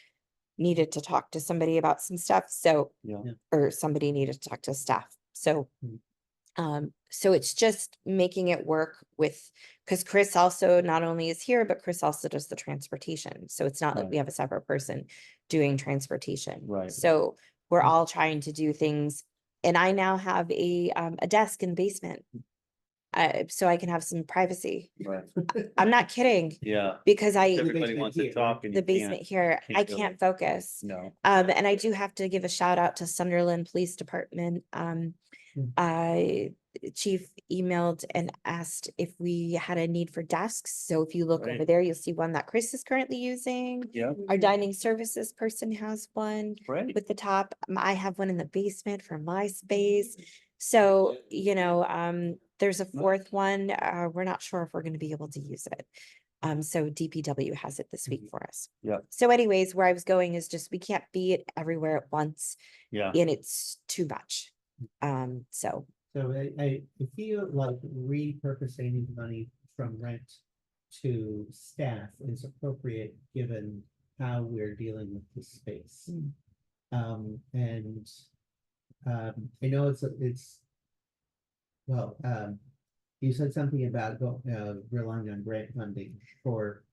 needed to talk to somebody about some stuff. So, Yeah. or somebody needed to talk to staff. So, Mm. so it's just making it work with, because Chris also not only is here, but Chris also does the transportation. So it's not like Right. we have a separate person doing transportation. Right. So we're Mm. all trying to do things. And I now have a desk in the basement. So I can have some privacy. Right. I'm not kidding, Yeah. because Everybody basement wants to here, talk and the you basement can't. here, I do it. can't focus. No. And I do have to give a shout out to Sunderland Police Department. I chief emailed and asked if we had a need for desks. So if you look over Right. there, you'll see one that Chris is currently using. Yeah. Our dining services person has one Great. with the top. I have one in the basement for my space. So, there's a fourth one. We're not sure if we're going to be able to use it. So DPW has it this week for us. Yeah. So anyways, where I was going is just, we can't be it everywhere at once Yeah. and it's too much. So So I feel like repurposing money from rent to staff is appropriate given how we're dealing with this space. And I know it's, well, you said something about relying on grant funding for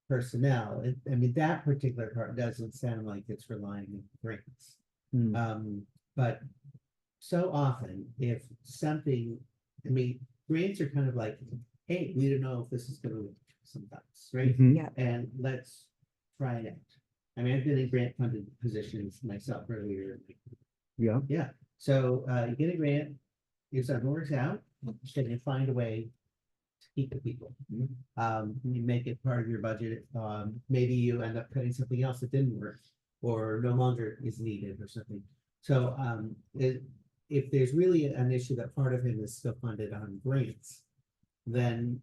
personnel. I mean, that particular part doesn't sound like it's relying on grants. Mm. But so often, if something, I mean, grants are kind of like, hey, we don't know if this is gonna work sometimes, right? Mhm. Yeah. And let's try it out. I mean, I've been in grant funded positions myself earlier. Yeah. Yeah, so you get a grant, if something works out, then you find a way to keep the people. You make it part of your budget. Maybe you end up cutting something else that didn't work or no longer is needed or something. So if there's really an issue that part of him is still funded on grants, then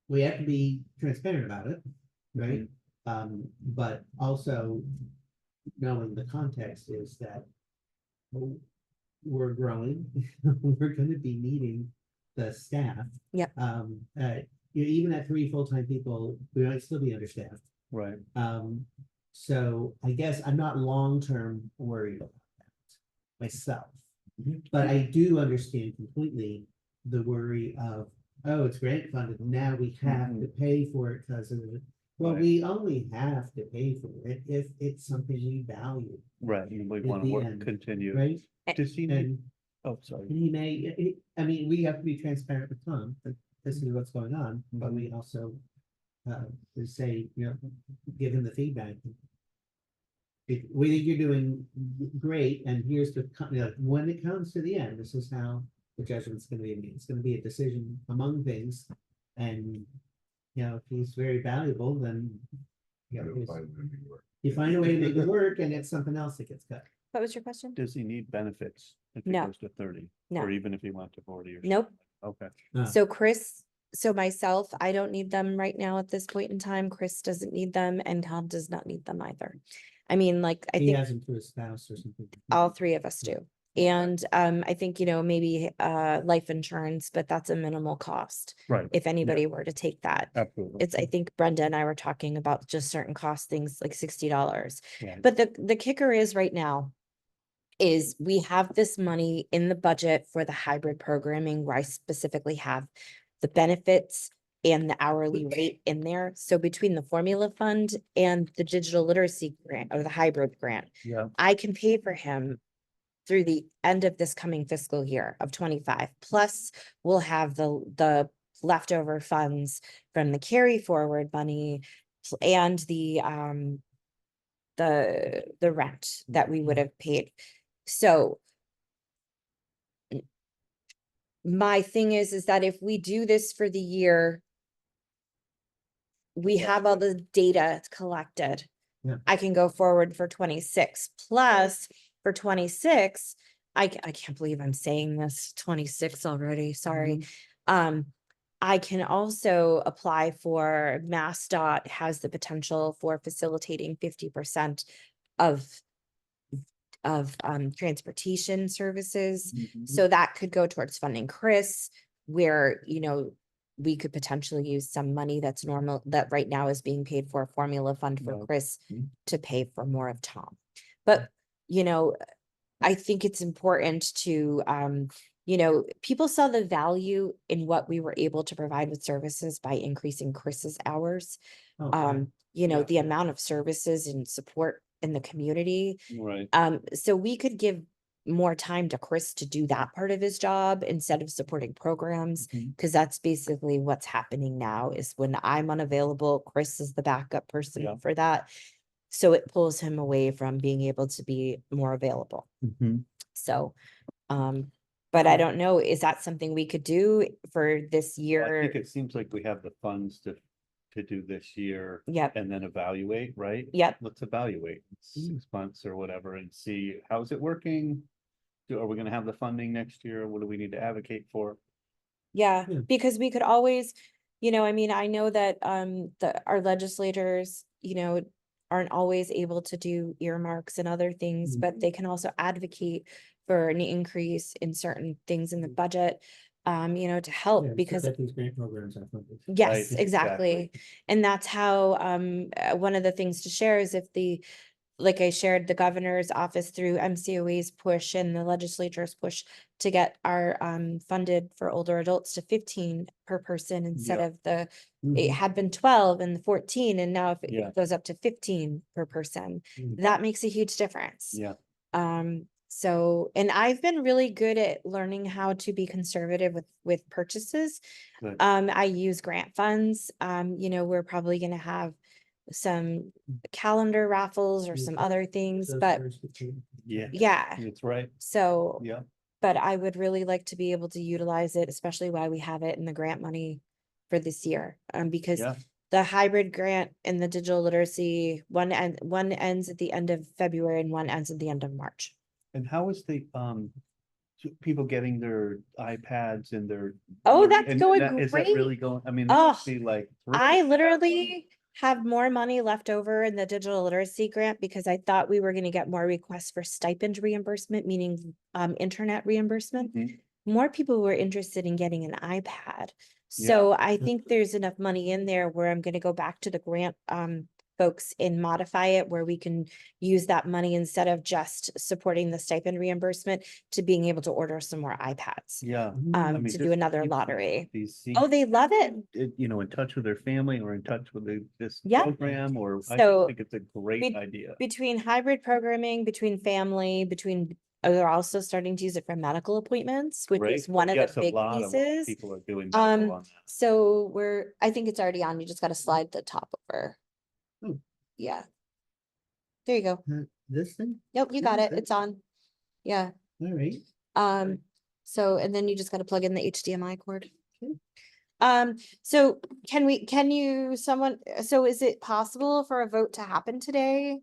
we have to be transparent about it, right? But also knowing the context is that we're growing, we're gonna be needing the staff. Yep. Even at 3 full-time people, we might still be understaffed. Right. So I guess I'm not long-term worried about that myself. But I do understand completely the worry of, oh, it's grant funded, now we have to pay for it because of it. Well, Right. we only have to pay for it if it's something we value, Right. And we At want the to end, continue. right? Does he need? And Oh, sorry. he may, I mean, we have to be transparent with Tom, that this is what's going on, but we also say, give him the feedback. We think you're doing great, and here's the, when it comes to the end, this is how the judgment's gonna be made. It's gonna be a decision among things, and, if he's very valuable, then You'll find it anywhere. you find a way to make it work, and it's something else that gets cut. what was your question? Does he need benefits if he No. goes to 30? No. Or even if he went to 40 or? Nope. Okay. So myself, I don't need them right now at this point in time. Chris doesn't need them and Tom does not need them either. I mean, like, I He think has him to his spouse or something. all three of us do. And I think, maybe life insurance, but that's a minimal cost. Right. If anybody were to take that. Absolutely. I think Brenda and I were talking about just certain cost things like $60. Right. But the kicker is right now is we have this money in the budget for the hybrid programming where I specifically have the benefits and the hourly rate in there. So between the formula fund and the digital literacy grant or the hybrid grant, Yeah. I can pay for him through the end of this coming fiscal year of 25. Plus, we'll have the leftover funds from the carry forward money and the rent that we would have paid. So my thing is that if we do this for the year, we have all the data collected. Yeah. I can go forward for 26 plus for 26. I can't believe I'm saying this 26 already. Sorry. I can also apply for MassDOT has the potential for facilitating 50% of transportation services. Mhm. So that could go towards funding Chris, where, we could potentially use some money that's normal, that right now is being paid for a formula fund for Right. Chris Mhm. to pay for more of Tom. But, I think it's important to, people saw the value in what we were able to provide with services by increasing Chris's hours. Okay. The amount of services and support in the community. Right. So we could give more time to Chris to do that part of his job instead of supporting programs, Mhm. because that's basically what's happening now is when I'm unavailable, Chris is the backup Yeah. person for that. So it pulls him away from being able to be more available. Mhm. So, but I Hmm. don't know, is that something we could do for this Well, I think year? it seems like we have the funds to do this year Yep, and then evaluate, right? yep, Let's evaluate 6 months or whatever and see how's it working? Are we gonna have the funding next year? What do we need to advocate for? yeah, Yeah. because we could always, I know that, our legislators, aren't always able to do earmarks and other things, but they can also advocate for an increase in certain things in the budget, to help, Yeah, so because that these grant programs are funded. yes, Right, exactly. And that's how, one of the things to share is if like I shared, the governor's office through MCOA's push and the legislature's push to get our funded for older adults to 15 per person instead Yeah. of it Mhm. had been 12 and 14, and now if Yeah. it goes up to 15 per person, Mm. that makes a huge difference. Yeah, So, and I've been really good at learning how to be conservative with purchases. good. I use grant funds. We're probably gonna have some calendar raffles or some other things, Those but first two. Yeah, yeah, that's right. so, Yeah, but I would really like to be able to utilize it, especially while we have it in the grant money for this year, because yeah. the hybrid grant and the digital literacy, one ends at the end of February and one ends at the end of March. And how is the, people getting their iPads and their. Oh, that's and going Is that great. really going, I mean, that Oh, must be like. I terrific. literally have more money left over in the digital literacy grant because I thought we were gonna get more requests for stipend reimbursement, meaning internet reimbursement. Mhm. More people were interested in getting an iPad. Yeah. So I think there's enough money in there where I'm gonna go back to the grant folks and modify it where we can use that money instead of just supporting the stipend reimbursement to being able to order some more iPads. Yeah. I mean, To do just another keep lottery. These. Oh, they love it. In touch with their family or in touch with this Yeah. program, or I So, think it's a great be- idea. Between hybrid programming, between family, they're also starting to use it for medical appointments, which Right? is one of Yes, the a big lot of pieces. people are doing medical on that. So I think it's already on, you just gotta slide the top over. Oh. Yeah. There you go. This thing, Nope, you got it. It's on. Yeah. all right. So, and then you just gotta plug in the HDMI cord. Okay. So so is it possible for a vote to happen today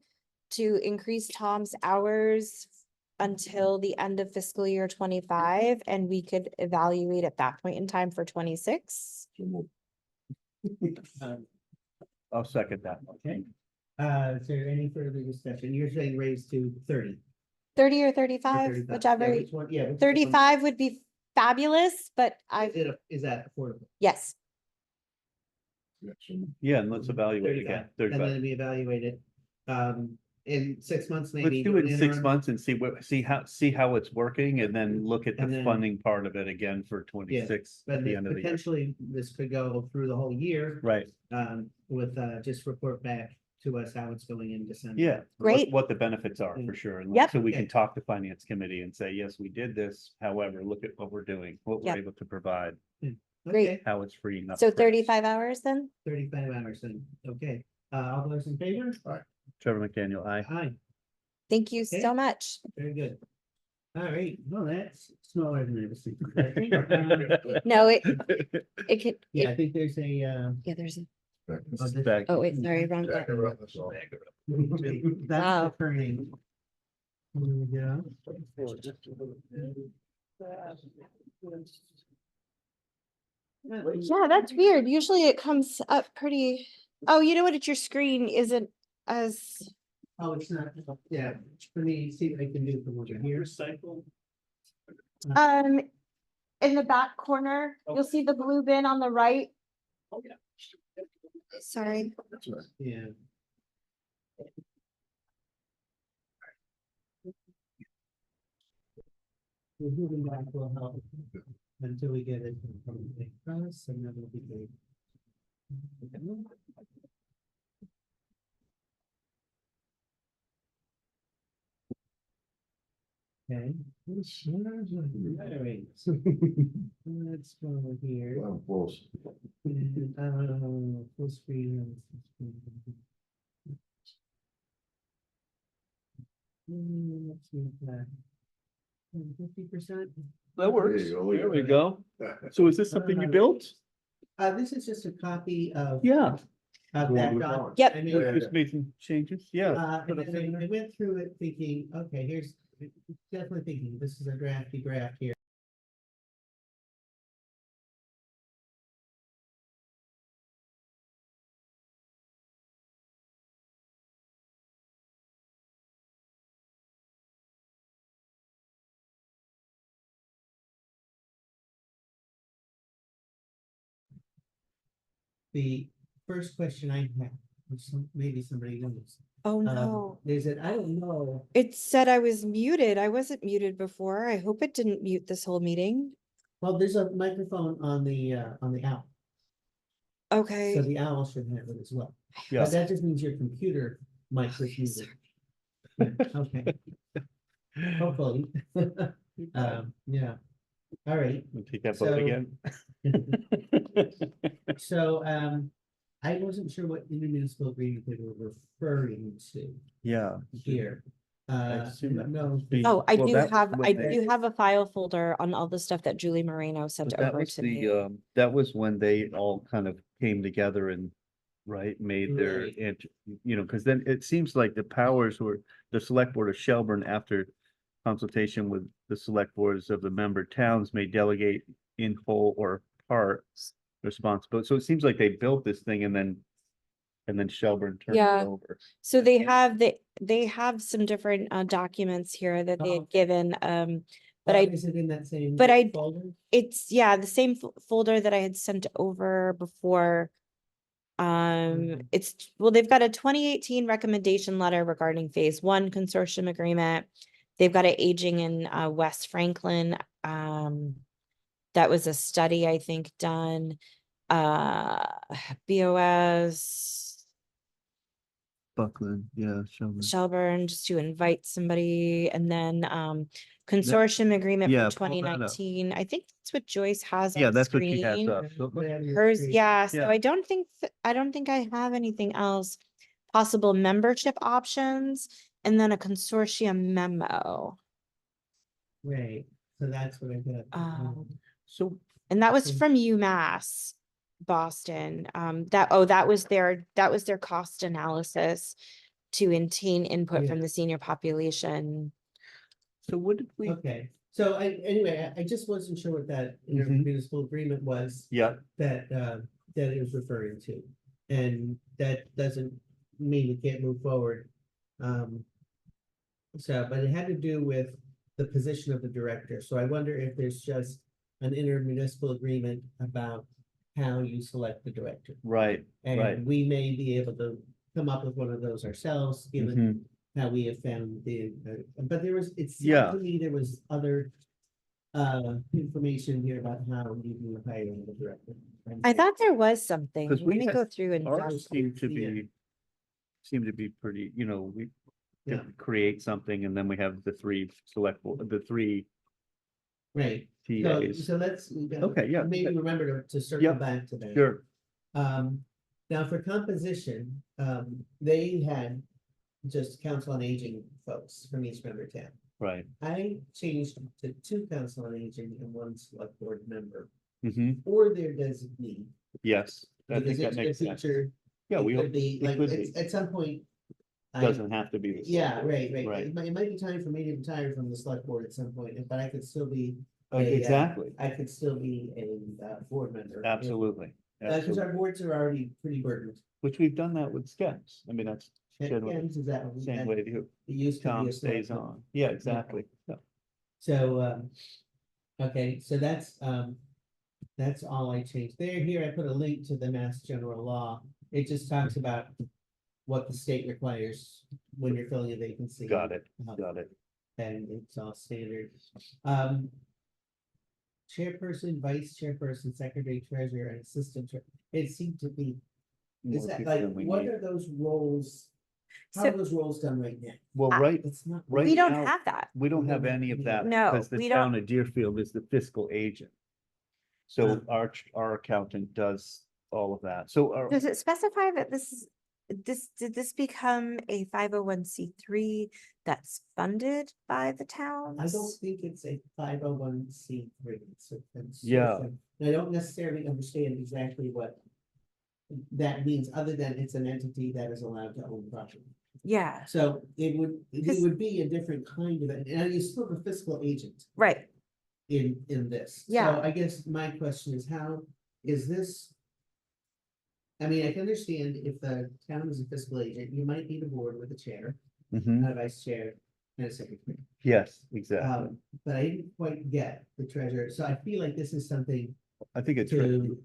to increase Tom's hours until the end of fiscal year 25, and we could evaluate at that point in time for 26? I'll second that. Okay. Is there any further discussion? You're saying raise to 30 30 or or 35, 35? whichever. Yeah, which one? Yeah. which one? 35 would be fabulous, but Is that affordable? yes, Yeah, and let's evaluate again. 35, and then we evaluate it. In 6 months, maybe. Let's do it in 6 interim. months and see how it's working and then look at And the then- funding part of it again for 26 at But the end of the year. potentially, this could go through the whole year. Right, With, just report back to us how it's going in December. yeah. Great. What the benefits are for sure. And Yep. so we Okay. can talk to finance committee and say, yes, we did this. However, look at what we're doing, what we're Yep. able to provide, Great. Okay, how it's freeing up. so Chris. 35 hours then? 35 hours then, okay. All those in favor? Trevor McDaniel, aye. Aye, Thank you Okay. so much. very good. All right, well, that's smaller than I was thinking. I think, No, it could, Yeah, I think there's a, yeah, there's a, Back- oh wait, sorry, wrong Back button. around this all. that's Wow. the turning. Yeah. Yeah, that's weird. Usually it comes up pretty, oh, you know what? It's your screen isn't as, Oh, it's not, yeah, let me see what I can do from over here. Recycle. In the back corner, you'll see the blue bin on the right. Oh, yeah. Sorry. That's right. Yeah. Moving back will help until we get it from the press and then we'll be good. Okay. Alright. Let's go here. Well, close. And, full screen. Let's make that 50%. That works. There you go, look There at we that. go. So is this something you built? This is just a copy of. Yeah. Of Going that with doc. Colin. Yep. I mean, Yeah. Just made some changes, yeah. and then I went through it thinking, okay, here's definitely thinking, this is a drafty draft here. The first question I had, which maybe somebody knows, Oh, no. is that I don't know. It said I was muted. I wasn't muted before. I hope it didn't mute this whole meeting. Well, there's a microphone on the owl, so Okay. the owl should have it as well. Yeah. But that just means your computer mic was muted. Okay, hopefully. Yeah, all right. We'll take that So- vote again. So, I wasn't sure what intermunicipal agreement they were referring to Yeah. here. assume that No. must be- Oh, I Well, do that was have, what I they- do have a file folder on all the stuff that Julie Moreno sent But that over was to the, me. that was when they all kind of came together and, right, made their, Right. because then it seems like the powers were, the select board of Shelburne, after consultation with the select boards of the member towns, may delegate in whole or part responsibility. So it seems like they built this thing and then Shelburne turned Yeah. it over. So they have some different documents here that they Oh. had given, but I, Is it in that same? but I- folder? it's, yeah, the same folder that I had sent over before. Mhm. It's, well, they've got a 2018 recommendation letter regarding phase one consortium agreement. They've got an aging in West Franklin. That was a study, I think, done. BOS, Buckland, yeah, Shelburne. Shelburne, just to invite somebody, and then consortium agreement yeah, for pull that up. 2019. I think that's what Joyce has Yeah, on that's what she has screen. up. So- Put it on your Hers, screen. yeah, so Yeah. I don't think, I don't think I have anything else. Possible membership options, and then a consortium memo. Right, so that's what I got. So And that was Mm. from UMass Boston. That was their cost analysis to obtain input from Yeah. the senior population. So what did we? Okay, so anyway, I just wasn't sure what that intermunicipal agreement was. Yeah, That that it was referring to. And that doesn't mean we can't move forward. So, but it had to do with the position of the director, so I wonder if there's just an intermunicipal agreement about how you select the director. right, right. And we may be able to come up with one of those ourselves, given Mhm. how we have found the, but there was, it Yeah. seemed to me there was other information here about how you do hiring the director. I thought there was something. 'Cause Let we me had- go through and. Ours seem to Yeah. be, pretty, we Yeah. create something and then we have the three the three Right, so, TAs. so let's. Okay, yeah. Maybe remember to circle Yep. back to that. Sure, Now for composition, they had just council on aging folks from each member town. right. I changed to 2 council on aging and 1 select board member, Hmm. or their designee. Yes, I Because think that in the makes sense. future, Yeah, it we could hope be, it like, could it's- be. at some point. I- Doesn't have to be. the Yeah, select board. right. Right. It might be time for me to retire from the select board at some point, but I could still be. Exactly, I could still be a board member. absolutely. Because Absolutely. our boards are already pretty burdened. Which we've done that with SCEPS. I mean, that's Generally, ends, is that? same that- way the It used to be town a stays select board. on. Yeah, exactly. Yeah. So, okay, so that's all I changed there. Here I put a link to the Mass General Law. It just talks about what the state requires when you're filling a vacancy. Got it, Um, got it. And it's all standard. Chairperson, vice chairperson, secretary, treasurer, and assistant. It seemed to be, is More that people like, than we what need. are those roles? How So- are those roles done right now? Well, I- right, It's not. right We don't now, have that. we don't we have don't any have of any. that No, because the we town don't. of Deerfield is the fiscal agent. So Uh. our accountant does all of that. So our, Does it specify that did this become a 501c3 that's funded by the towns? I don't think it's a 501c3. Yeah. I don't necessarily understand exactly what that means, other than it's an entity that is allowed to own property. Yeah, So it Cause- would be a different kind of, and you still have a fiscal agent right. in this. Yeah. So I guess my question is, how is this? I mean, I can understand if the town is a fiscal agent, you might need a board with a chair, Mhm. a vice chair, and a secretary. Yes, exactly. But I didn't quite get the treasurer, so I feel like this is something I think it's, to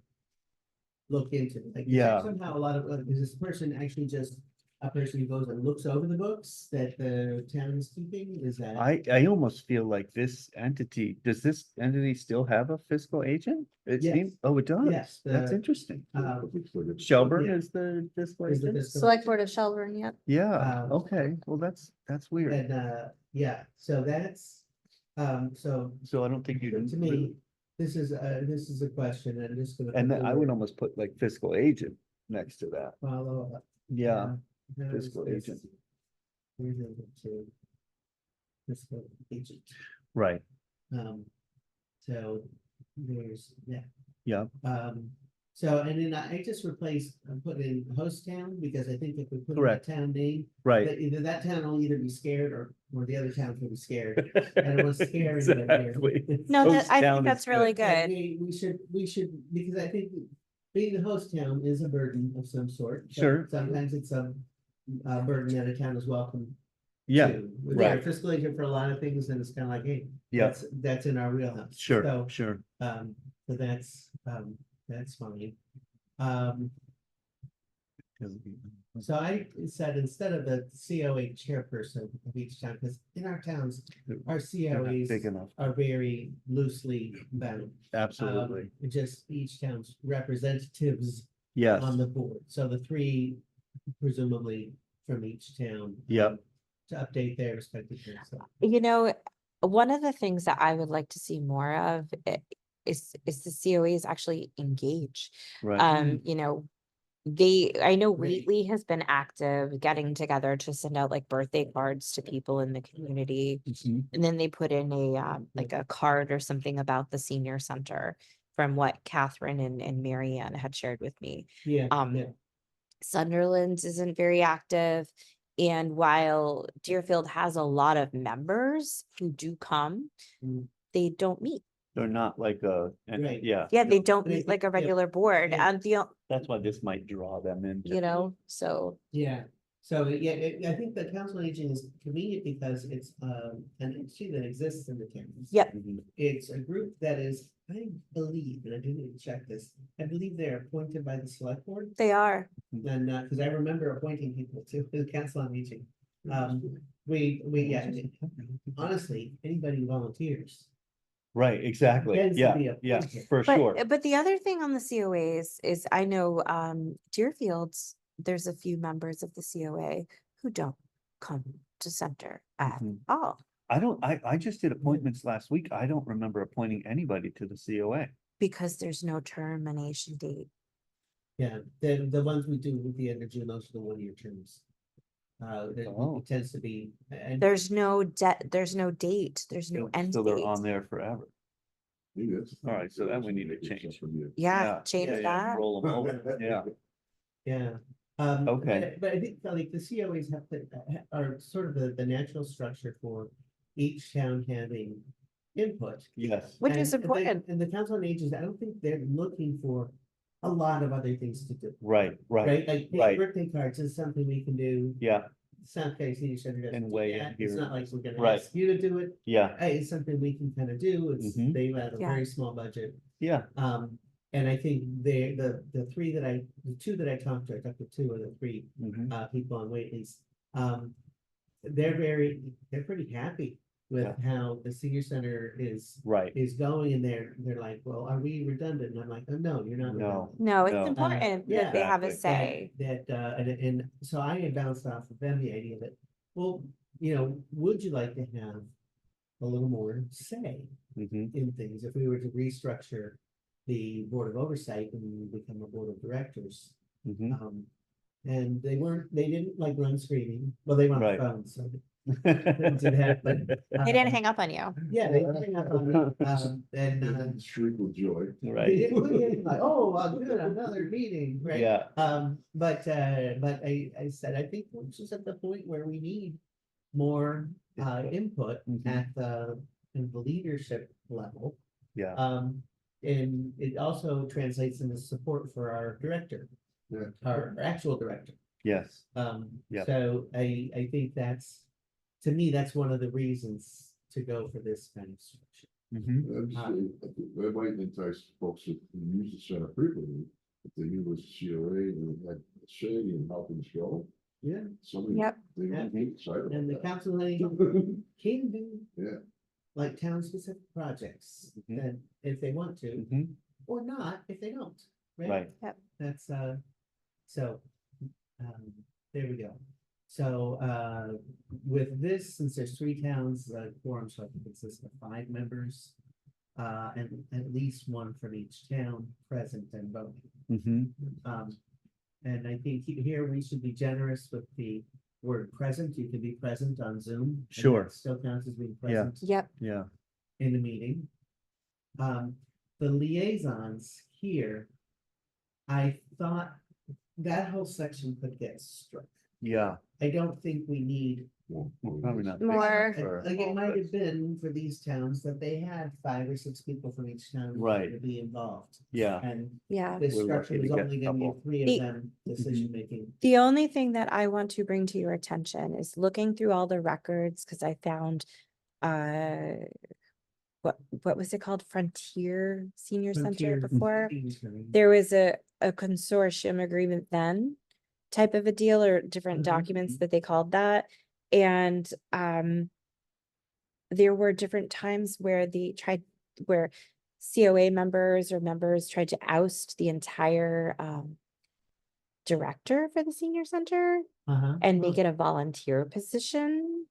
look into. Like, is there Yeah. somehow a lot of, is this person actually just a person who goes and looks over the books that the town is keeping? Is that? I almost feel like this entity, does this entity still have a fiscal agent? It Yes. seems, oh, it does. Yes. That's the, interesting. um, Shelburne yeah. is the fiscal is the agent? fiscal- Select Board of Shelburne, yep. Yeah, Um, okay, well, that's weird. And, yeah, so that's, so So I don't think you. to me, this is a question, and I'm just gonna. And put then the I would word almost put like fiscal agent next to that. Follow up. Yeah, How is fiscal this agent. related to fiscal agent? right, So there's that. yeah, So, and then I just replaced, I put in host town, because I think if we put in the Correct. town name, right. that either that town will either be scared or the other towns will be scared. And it was scary. right there. Exactly. No, Host I town think is that's really And good. we should, because I think being the host town is a burden of some sort. but Sure. Sometimes it's a burden that a town is welcome Yeah, to. With our right. fiscal agent for a lot of things, and it's kind of like, hey, Yeah. that's in our wheelhouse. Sure, So, sure. so that's fine. So I said, instead of the COA chairperson of each town, because in our towns, our They're not COAs big enough. are very loosely bound. Absolutely. Just each town's representatives Yes, on the board, so the three presumably from each town. Yep. To update their respective things, so. You know, one of the things that I would like to see more of is the COAs actually engage. right. You know, I know Right. Wheatley has been active getting together to send out like birthday cards to people in the community. Mhm. And then they put in like a card or something about the senior center from what Catherine and Marianne had shared with me. Yeah, Yeah. Sunderland's isn't very active. And while Deerfield has a lot of members who do come, Mm. they don't meet. They're not like Right. yeah. Yeah, they no, don't And I meet like a think- yeah, regular board yeah. and That's why this might draw them in. so yeah, so, I think the council on aging is convenient because it's, an entity that exists in the towns. Yep. Mhm. It's a group that is, I believe, and I didn't check this, I believe they're appointed by the select board. they are. And, because I remember appointing people to the council on aging. Honestly, anybody who volunteers. Right, exactly. Tends to Yeah, be a yeah, pointer. for sure. But the other thing on the COAs is I know Deerfield's, there's a few members of the COA who don't come to center at Mhm. all I just did appointments last week. I don't remember appointing anybody to the COA. because there's no termination date. Yeah, the ones we do with the end of June, those are the 1-year terms. Oh. It tends to be, and There's no there's no date, there's no end So they're date. on there forever. All right, so then we need to change. Yeah, change yeah, that. Roll them over, yeah. yeah. Okay. But I think like the COAs have to, are sort of the natural structure for each town having input. Yes, Which is And important. And the council on agents, I don't think they're looking for a lot of other things to do. right, Right, like right. birthday cards is something we can do. yeah, South County Senior Center doesn't And do way in that. It's here. not like we're gonna Right. ask you to do it. yeah, Hey, it's something we can kind of do. It's, Mhm. they have a Yeah. very small budget. yeah, And I think the two that I talked to, I talked to two of the three, mhm, people on wait list. They're pretty happy with how the senior center right, is going, and they're like, well, are we redundant? And I'm like, oh, no, you're not No. redundant. No, it's No. important yeah. that they have a Exactly. say. And so I had bounced off of them the idea that, well, would you like to have a little more say mhm, in things if we were to restructure the Board of Oversight and become a board of directors? mhm. And they didn't like run screaming, well, they were on the Right. phone, so. Didn't do that, but, They didn't hang up on you. Yeah, they didn't hang up on me, and, Shriek with joy. they Right, didn't look at it like, oh, good, another meeting, right? yeah, But I said, I think we're just at the point where we need more input Mhm. at in the leadership level. yeah, And it also translates into support for our director, Yeah. our actual director. yes, Yeah. So I think to me, that's one of the reasons to go for this kind of structure. mhm, That might entice folks who use the center frequently, if they knew it was COA and had shady and how things go. Yeah. Somebody. Yep. They would be excited And the about that. council can do. Yeah. Like town specific projects, Mhm. then if they want to, mhm, or not, if they don't. right, That's, so, there we go. So, with this, since there's three towns, quorum shall consist of 5 members. And at least one from each town present and voting. mhm, And I think here we should be generous with the word present. You can be present on Zoom. and Sure. that still counts as being Yeah. present Yep. yeah, in the meeting. The liaisons here, I thought that whole section could get struck. yeah, I don't think we need, probably not. More. for- like it might have been for these towns that they had 5 or 6 people from each town who Right. wanted to be involved. Yeah, And Yeah. this We're structure lucky to was get only a gonna be couple. 3 of The- them decision making. The only thing that I want to bring to your attention is looking through all the records, because I found, uh, what was it called? Frontier Senior Center Frontier before? Senior. There was a consortium agreement then type of a deal or different Mhm. documents that they called that. And, there were different times where where COA members or members tried to oust the entire, director for the senior center Uh-huh. and make it a volunteer position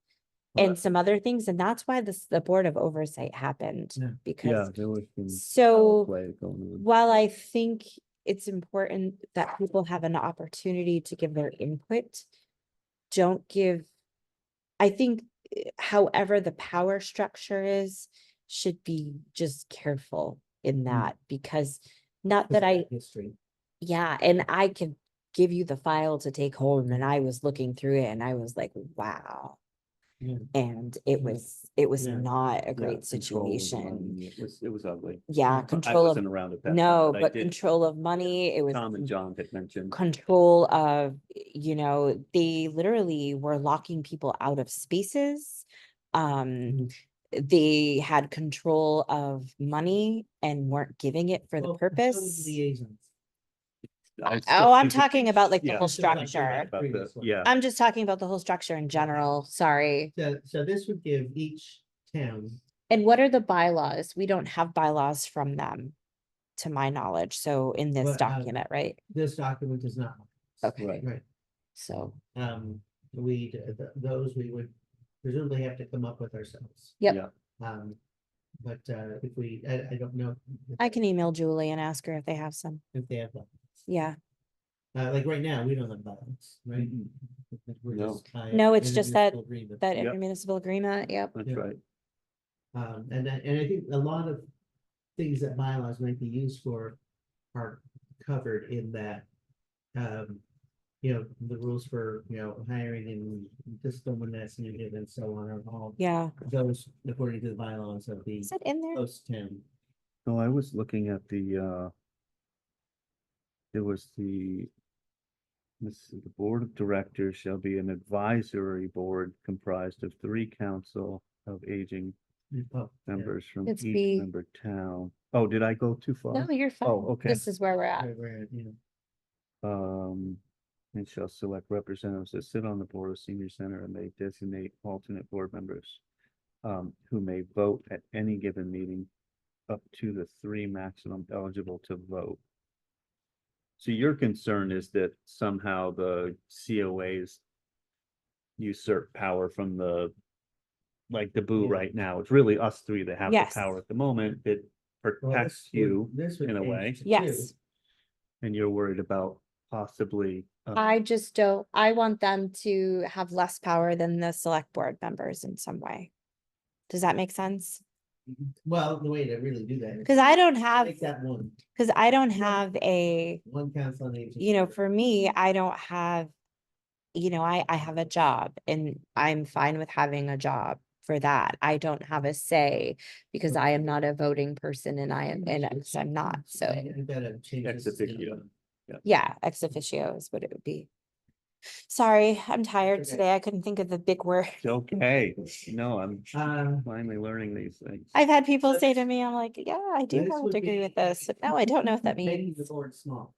Well, and some other things. And that's why the Board of Oversight happened. Yeah. yeah, Because, there was some so play going on. while I think it's important that people have an opportunity to give their input, I think however the power structure is, should be just careful in that, because not that I, History. yeah, and I can give you the file to take home, and I was looking through it and I was like, wow. Yeah. And it was Yeah. not a Yeah, great control of situation. money, It was ugly. Yeah, But I control of, wasn't around at that. no, time, I but did- control of money, it was Tom and John had mentioned. control of, they literally were locking people out of spaces. They had control of money and weren't giving it for the Well, so purpose. was liaisons. I still Oh, I'm think it- talking about like the Yeah. whole Just like the structure. about the- previous one. Yeah, I'm just talking about the whole structure in general, sorry. So this would give each town, And what are the bylaws? We don't have bylaws from them, to my knowledge, so in this What, document, right? this document is not. Okay, Right. Right, so, those we would presumably have to come up with ourselves. yep. Yeah. But if I don't know. I can email Julie and ask her if they have some. If they have that. Yeah, Like right now, we don't have balance, right? Mhm. We're No. just by No, it's just that- intermunicipal agreement. that Yep. intermunicipal agreement, yep. that's Yeah. right. And I think a lot of things that bylaws might be used for are covered in that. The rules for, hiring and disciplinary and so on are all Yeah, those according to the bylaws of the is that in there? post town. No, I was looking at the, there was the board of directors shall be an advisory board comprised of 3 council of aging Oh, yeah. members from It's each B. member town. Oh, did I go too far? No, you're fine. Oh, okay. This is where we're at. Right, right, yeah. And shall select representatives that sit on the board of senior center and may designate alternate board members. Who may vote at any given meeting up to the 3 maximum eligible to vote. So your concern is that somehow the COAs usurp power from like the boo Yeah. right now. It's really us 3 that have the Yes. power at the moment. It Well, protects this would- you this would in a change way. to 2. Yes. and you're worried about possibly. I just don't, I want them to have less power than the select board members in some way. Does that make sense? Well, the way to really do that. is Cause I don't have, Make that one, cause I don't have a, one council on aging. you know, for me, I don't have, you know, I have a job and I'm fine with having a job for that. I don't have a say because I am not a voting person and I am, and 'cause I'm not, so. You gotta change Ex this to- officio. Yeah, ex officio is what it would be. Sorry, I'm tired Okay. today. I couldn't think of the big word. It's okay. No, I'm Uh, finally learning these things. I've had people So say to me, I'm like, yeah, I do this have a would degree be- with this, but no, I don't know what that making means. the board small.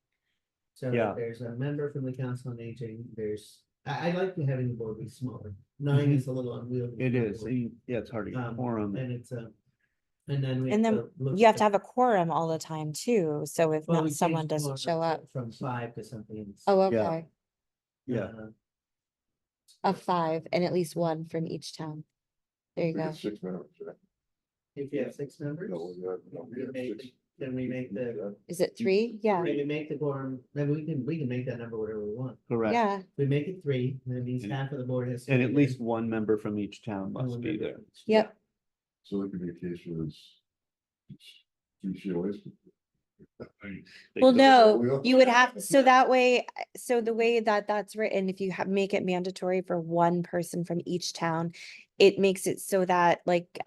So Yeah. there's a member from the council on aging, I like to having the board be smaller. 9 is a little unwieldy. It for a is. board. Yeah, it's hard to get Um, quorum. And it's and then we. And then look you have at- to have a quorum all the time too, so if well, we not, someone changed doesn't quorum show up. From 5 to something. else. Oh, Yeah. okay, Yeah. of 5 and at least 1 from each town. There you We go. got 6 members, right? If you have 6 members. No, we have 6. Can we make the, Is it 3? Yeah, can we make the quorum, then we can make that number whatever we want. Correct. yeah, We make it 3, that means And- half of the board has. to And be at there, least 1 member from each town and must one be member there. from each- yep. So it could be a case where it's 3 COAs. Well, no, Well- you would have, so that way, so the way that that's written, if you have, make it mandatory for 1 person from each town, it makes it so that like,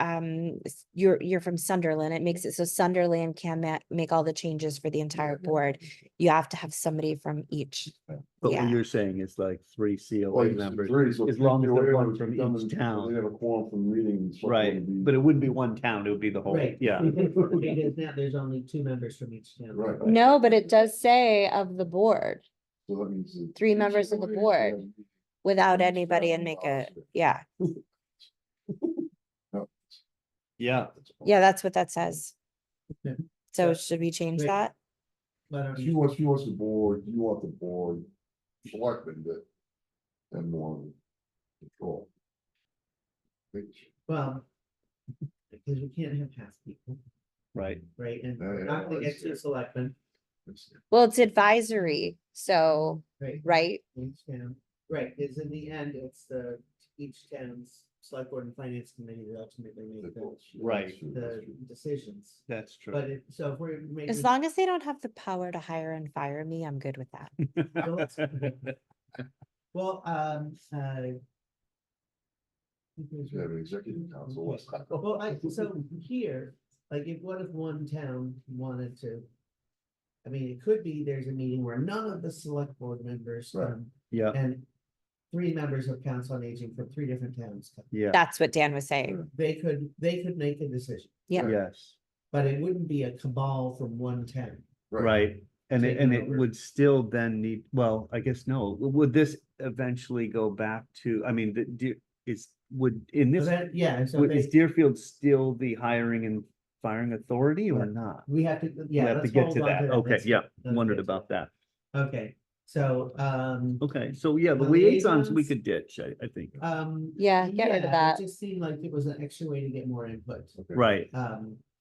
you're from Sunderland, it makes it so Sunderland can make all the changes for the entire board. You have to have somebody from each, But what yeah. you're saying is like 3 Well, COA it's members, 3, so as 3 long as they're COA 1 members from come each in, town. They have a quorum from meeting. Right, but it wouldn't be 1 town, it would be the whole, Right. yeah. Because now there's only 2 members from each town. Right. No, but it does say of the board, So that means. that 3 three members of the COAs board. have- without Each anybody town and make a, policy. yeah, No, Yeah, yeah, that's what that says. Yeah. So Yeah. should we change Wait. that? But, She wants the board, you want the board, selectmen that. Have more control. well, because we can't have half people, right. right, and Yeah, we're yeah, not gonna I get see. 2 selectmen, Well, it's advisory, so, right? right? Each town, right, because in the end, it's each town's select board and finance committee that ultimately make Right. the decisions. That's true. But so if we're making. As long as they don't have the power to hire and fire me, I'm good with that. Well, You have an executive council. well, so here, like, what if one town wanted to? I mean, it could be there's a meeting where none of the select board members Right. come, Yeah, and 3 members of council on aging from 3 different towns come. yeah, That's what Dan was saying. They could make a decision, Yeah. yes, but it wouldn't be a cabal from one town. right. And it, Taking and it over. would still then need, well, I guess no, would this eventually go back to, I mean, would, in So this, that, yeah, so is Deerfield still the hiring and firing authority or Yeah. not? we have to, We yeah. have to let's get hold to on that, okay, Let's- yeah, let's wondered get to about that, it. Okay, so, okay, so yeah, the The liaisons we liaisons? could ditch, I think, Yeah, get rid of it that. just seemed like it was an extra way to get more input. right,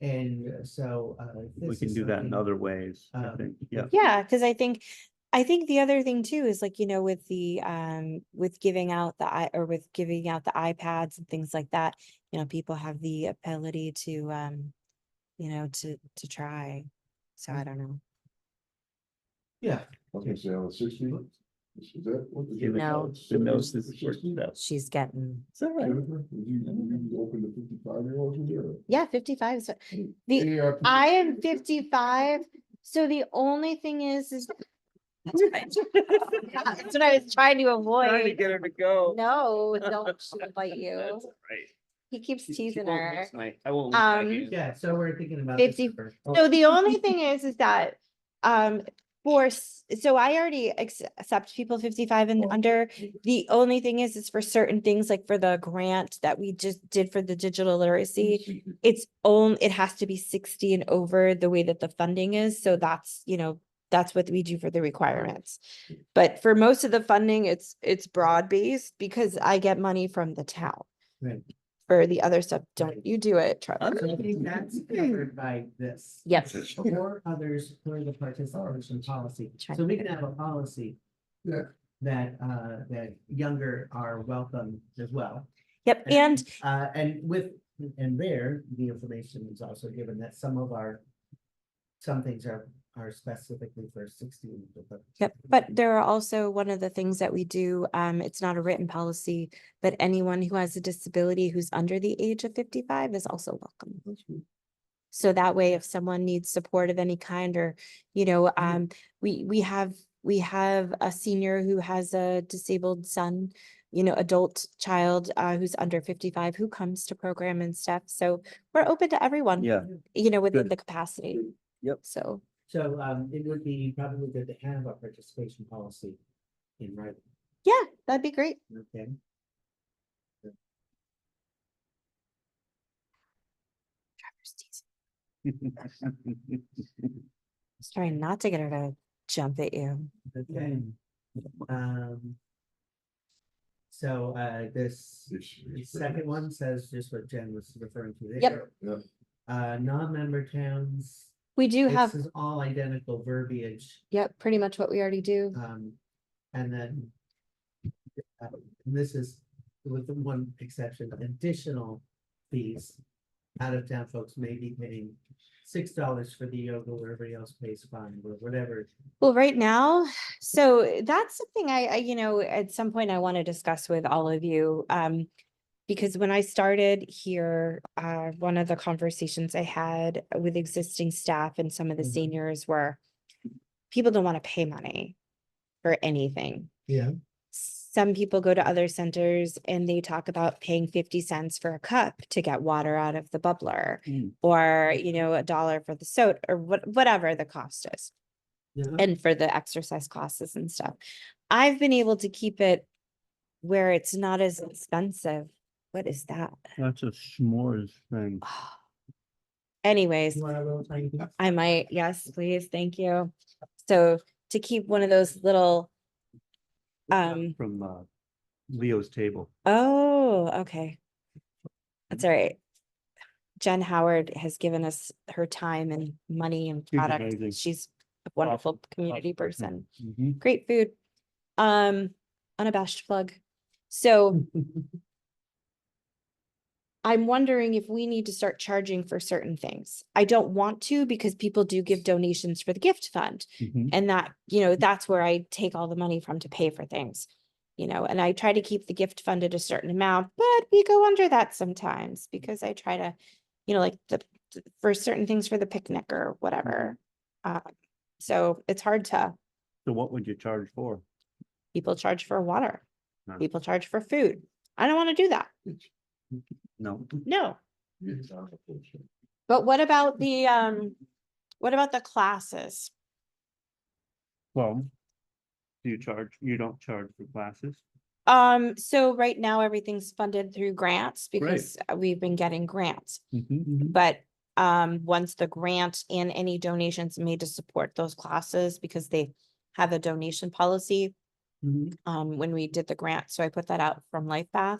And so, we this can is do that in something- other ways, I um, think, yeah. Yeah, because I think the other thing too is like, you know, with the with giving out with giving out the iPads and things like that, you know, people have the ability to you know, to try. So I don't know. Yeah, I was gonna say on the 16th. Is that? what is it? No. The nose is 16th? worked out. She's getting, It's all right. Jennifer, would you open the 55-year-olds in there? yeah, 55 is the Yeah, I am 55. So the only thing is That's what I was trying to avoid. get her to go. No, don't she'll bite you. That's all right. He keeps She teasing won't her. lose I won't lose my hand. Yeah, so we're thinking about. 50 December. So the only thing is that, so I already accept people 55 and under. The only thing is for certain things, like for the grant that we just did for the digital literacy, it has to be 60 and over the way that the funding is. So that's, that's what we do for the requirements. But for most of the funding, it's broad based because I get money from the town. Right. For the other stuff, don't you do it, Trevor? So I think that's covered by this. Yes. Or others for the participation policy. Trying So to we get can have a policy Yeah. that younger are welcome as well. Yep, and And there, the information is also given that some things are specifically for 16. yep, but there are also one of the things that we do, it's not a written policy, but anyone who has a disability who's under the age of 55 is also welcome. So that way, if someone needs support of any kind, or, we have a senior who has a disabled son, adult child, who's under 55 who comes to program and stuff. So we're open to everyone. Yeah. Within Good. the capacity. Yep. So, So it would be probably good to have a participation policy in writing, yeah, that'd be great. okay? Just trying not to get her to jump at you. Okay. So this second one says just what Jen was referring to there. Yep. Non-member towns. We do have, This is all identical verbiage, yep, pretty much what we already do. and then. This is with the one exception, additional fees. Out of town folks may be paying $6 for the yoga, where everybody else pays fine, or whatever. Well, right now, so that's something I, at some point I want to discuss with all of you. Because when I started here, one of the conversations I had with existing staff and some of the Mhm. seniors were, people don't want to pay money for anything. Yeah. Some people go to other centers and they talk about paying 50 cents for a cup to get water out of the bubbler, or, $1 for the soda, or whatever the cost is. Yeah. And for the exercise classes and stuff. I've been able to keep it where it's not as expensive. What is that? That's a s'mores thing. Anyways, You want a little tiny piece? I might, yes, please, thank you. So to keep one of those little, From Leo's table. oh, okay. That's all right. Jen Howard has given us her time and money and She's product. amazing. She's a wonderful Awesome, community awesome person. person. Great food. Unabashed plug. So I'm wondering if we need to start charging for certain things. I don't want to, because people do give donations for the gift fund. And that, that's where I take all the money from to pay for things. And I try to keep the gift fund at a certain amount, but we go under that sometimes because I try to, like for certain things for the picnic or whatever. So it's hard to, So what would you charge for? people charge for water. Huh. People charge for food. I don't want to do that. No. No. But what about the classes? Well, you don't charge for classes? So right now everything's funded through grants because we've been getting grants. But once the grant and any donations made to support those classes, because they have a donation policy, when we did the grant, so I put that out from LifePath.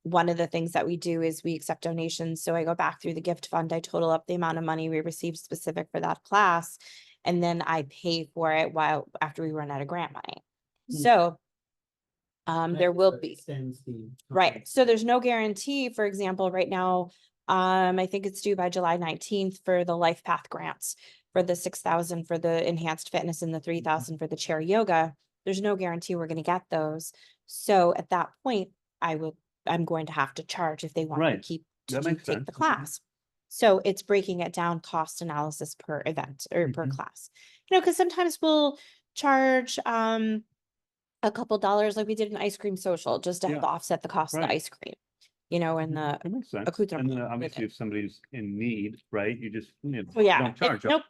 One of the things that we do is we accept donations. So I go back through the gift fund, I total up the amount of money we received specific for that class, and then I pay for it after we run out of grant money. So there will be, right, so there's no guarantee. For example, right now, I think it's due by July 19th for the LifePath grants, for the 6,000 for the enhanced fitness and the 3,000 for the chair yoga. There's no guarantee we're going to get those. So at that point, I'm going to have to charge if they want to keep That makes take sense. the class. So it's breaking it down, cost analysis per event or per class. Because sometimes we'll charge, a couple dollars, like we did an ice cream social, just to help Yeah. offset the cost of the Right. ice cream. You know, and the, That makes sense. accoutrement And then with obviously it. if somebody's in need, right, you just, well, yeah, don't charge them. nope,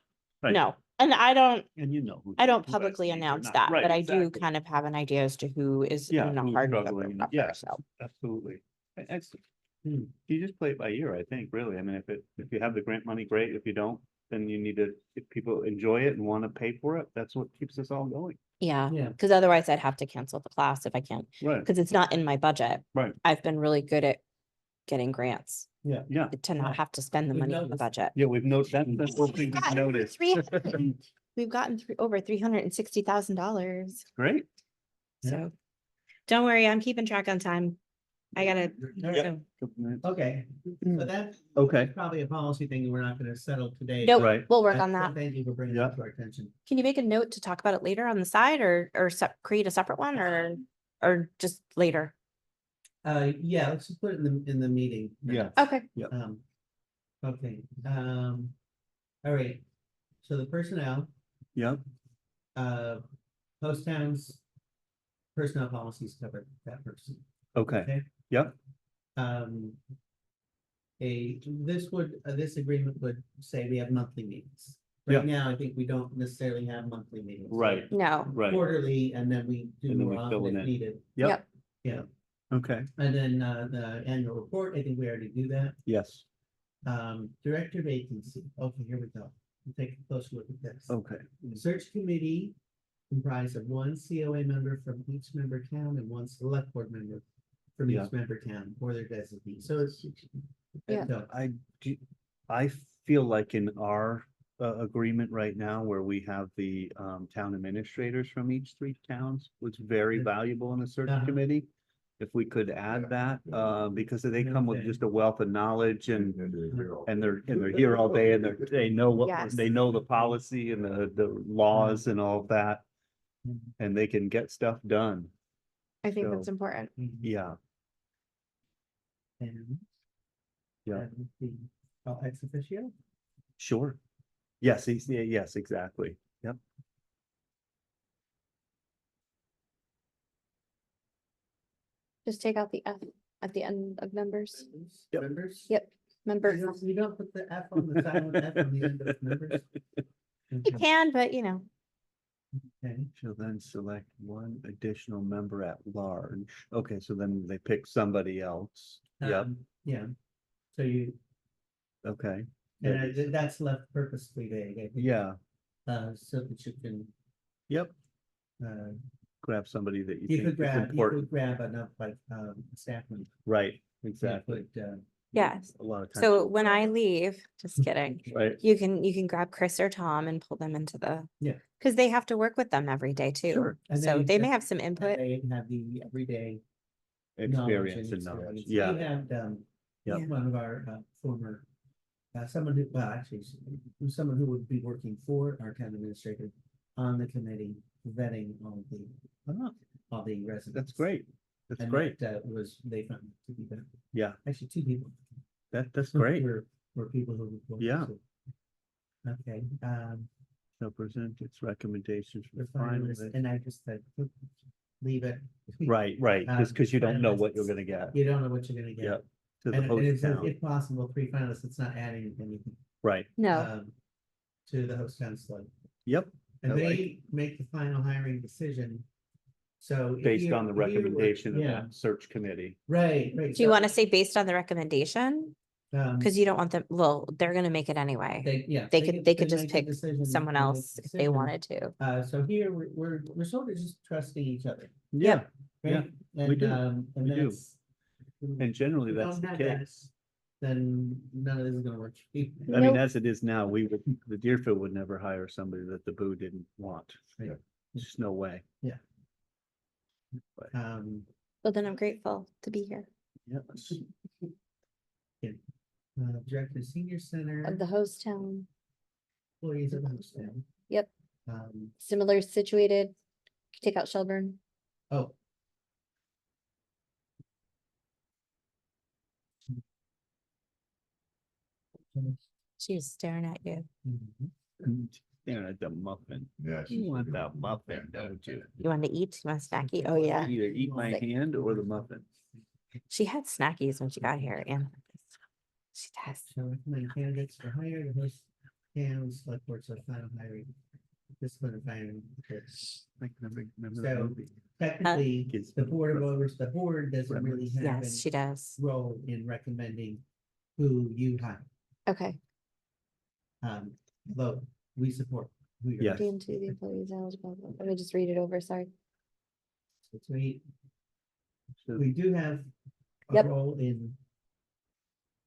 Right. no, and I don't, And you know. who- I don't who has publicly needs or announce not. that, Right, but I do exactly. kind of have an idea as to who is Yeah, in a who's hard struggling, recovery, yeah, so. absolutely. It's, Hmm. you just play it by ear, I think, really. I mean, if you have the grant money, great. If you don't, then you need to, if people enjoy it and want to pay for it, that's what keeps us all going. Yeah, Yeah. because otherwise I'd have to cancel the class if I can't, Right, because it's not in my budget. right, I've been really good at getting grants Yeah. yeah. to not have to spend the We've money in the noticed. budget. Yeah, we've noticed, that's one thing we've gotten noticed. We've gotten over $360,000, Great. Yeah. so don't worry, I'm keeping track on time. I gotta. Yep. so- Okay, so that's Okay, probably a policy thing we're not gonna settle today. Nope, Right. we'll work but on that. Thank you for bringing Yeah. it to our attention. Can you make a note to talk about it later on the side or create a separate one or just later? Yeah, let's just put it in the meeting. yeah, Okay, Okay, all right, so the personnel, yeah, post towns. Personnel policies cover that person. okay, Okay. yep, Um. This agreement would say we have monthly meetings. Yeah. Right now, I think we don't necessarily have monthly meetings. right, no, right, Quarterly, and then we do And then more we fill often it if in. needed. yep, Yeah, okay, and then the annual report, I think we already do that. yes, Director vacancy, okay, here we go. We'll take a close look at this. okay, Search committee comprised of one COA member from each member town and one select board member from Yeah. each member town or their designee. So it's. Yeah. so, I feel like in our agreement right now where we have the town administrators from each three towns was very Yeah. valuable in the search Uh-huh. committee. If we could add that, because they come with Okay. just a wealth of knowledge and they're Mm-hmm. here all day and they know what, Yes. they know the policy and the laws and all of that. And they can get stuff done. I think that's So- important. Yeah, And. Yeah. and the, ex officio? sure. Yes, yes, exactly. Yep. Just take out the F at the end of members. Yep. Members? Yep, You members. don't put the F on the silent F on the end of members? You can, but you know, Okay, Shall then select one additional member at large. Okay, so then they pick somebody else. Yep, Yeah, so you, okay. and that's left purposely vague, I think, Yeah, so that you can, yep. uh, Grab somebody that you you could think is grab, you important. could grab enough like, staff members. Right, You exactly. could, yes. A lot of times. So when I leave, just kidding, Right, you can grab Chris or Tom and pull them into the. Yeah. Because they have to work with them every day too. Sure. And So they- they may have some input. They have the everyday experience and knowledge. We Yeah, had, Yep. one of our, former, someone who, well, actually, someone who would be working for our town administrator on the committee, vetting all the residents. that's great. That's And great. that was, they found to be that, Yeah, actually, two people. that's great. Were people who. Yeah. Okay, So present its recommendations for the final. finalists, and I just said, leave it. Right, right, just because you don't know what you're finalists. gonna get. You don't know what you're gonna get. Yep. To the And host if, town, if possible, three finalists, it's not adding anything. right, No, To the host town slate. yep, And I like they make the final hiring decision. So. if based you- on the if you were- recommendation of Yeah, that search committee. right. do you want to say based on the recommendation? to? Because you don't want them, well, they're gonna make it anyway. They could just make a pick decision, someone they make a else if they decision. wanted to. So here, we're sort of just trusting each other, Yeah, Yeah, right? we do. And We do. that's. and generally if we that's don't the have that, case. Then none of this is gonna work. I mean, Nope. as it is now, the Deerfield would never hire somebody that the Boo didn't want. Right. There's just no way. Well, then I'm grateful to be here. Yes. Director of Senior Center, Of the host town, employees of the host town. Yep. Um, similar situated, take out Shelburne. oh. She was staring at you. Mhm. And staring at the muffin. Yeah. You want that muffin, don't you? You want to eat? You want a snacky? Oh, yeah. Either eat my Sick. hand or the muffin. She had snackies when she got here and she does. Shall recommend candidates for hire, the host town select board shall final hiring. Discipline and firing. Like, remember So- that movie? Technically, Kids- the board of overs, the board doesn't really have Yes, any she does. role in recommending who you hire. Okay. Though we support who you're. Yes. hiring. The employees eligible. Let me just read it over, sorry. So we So- we do have a Yep. role in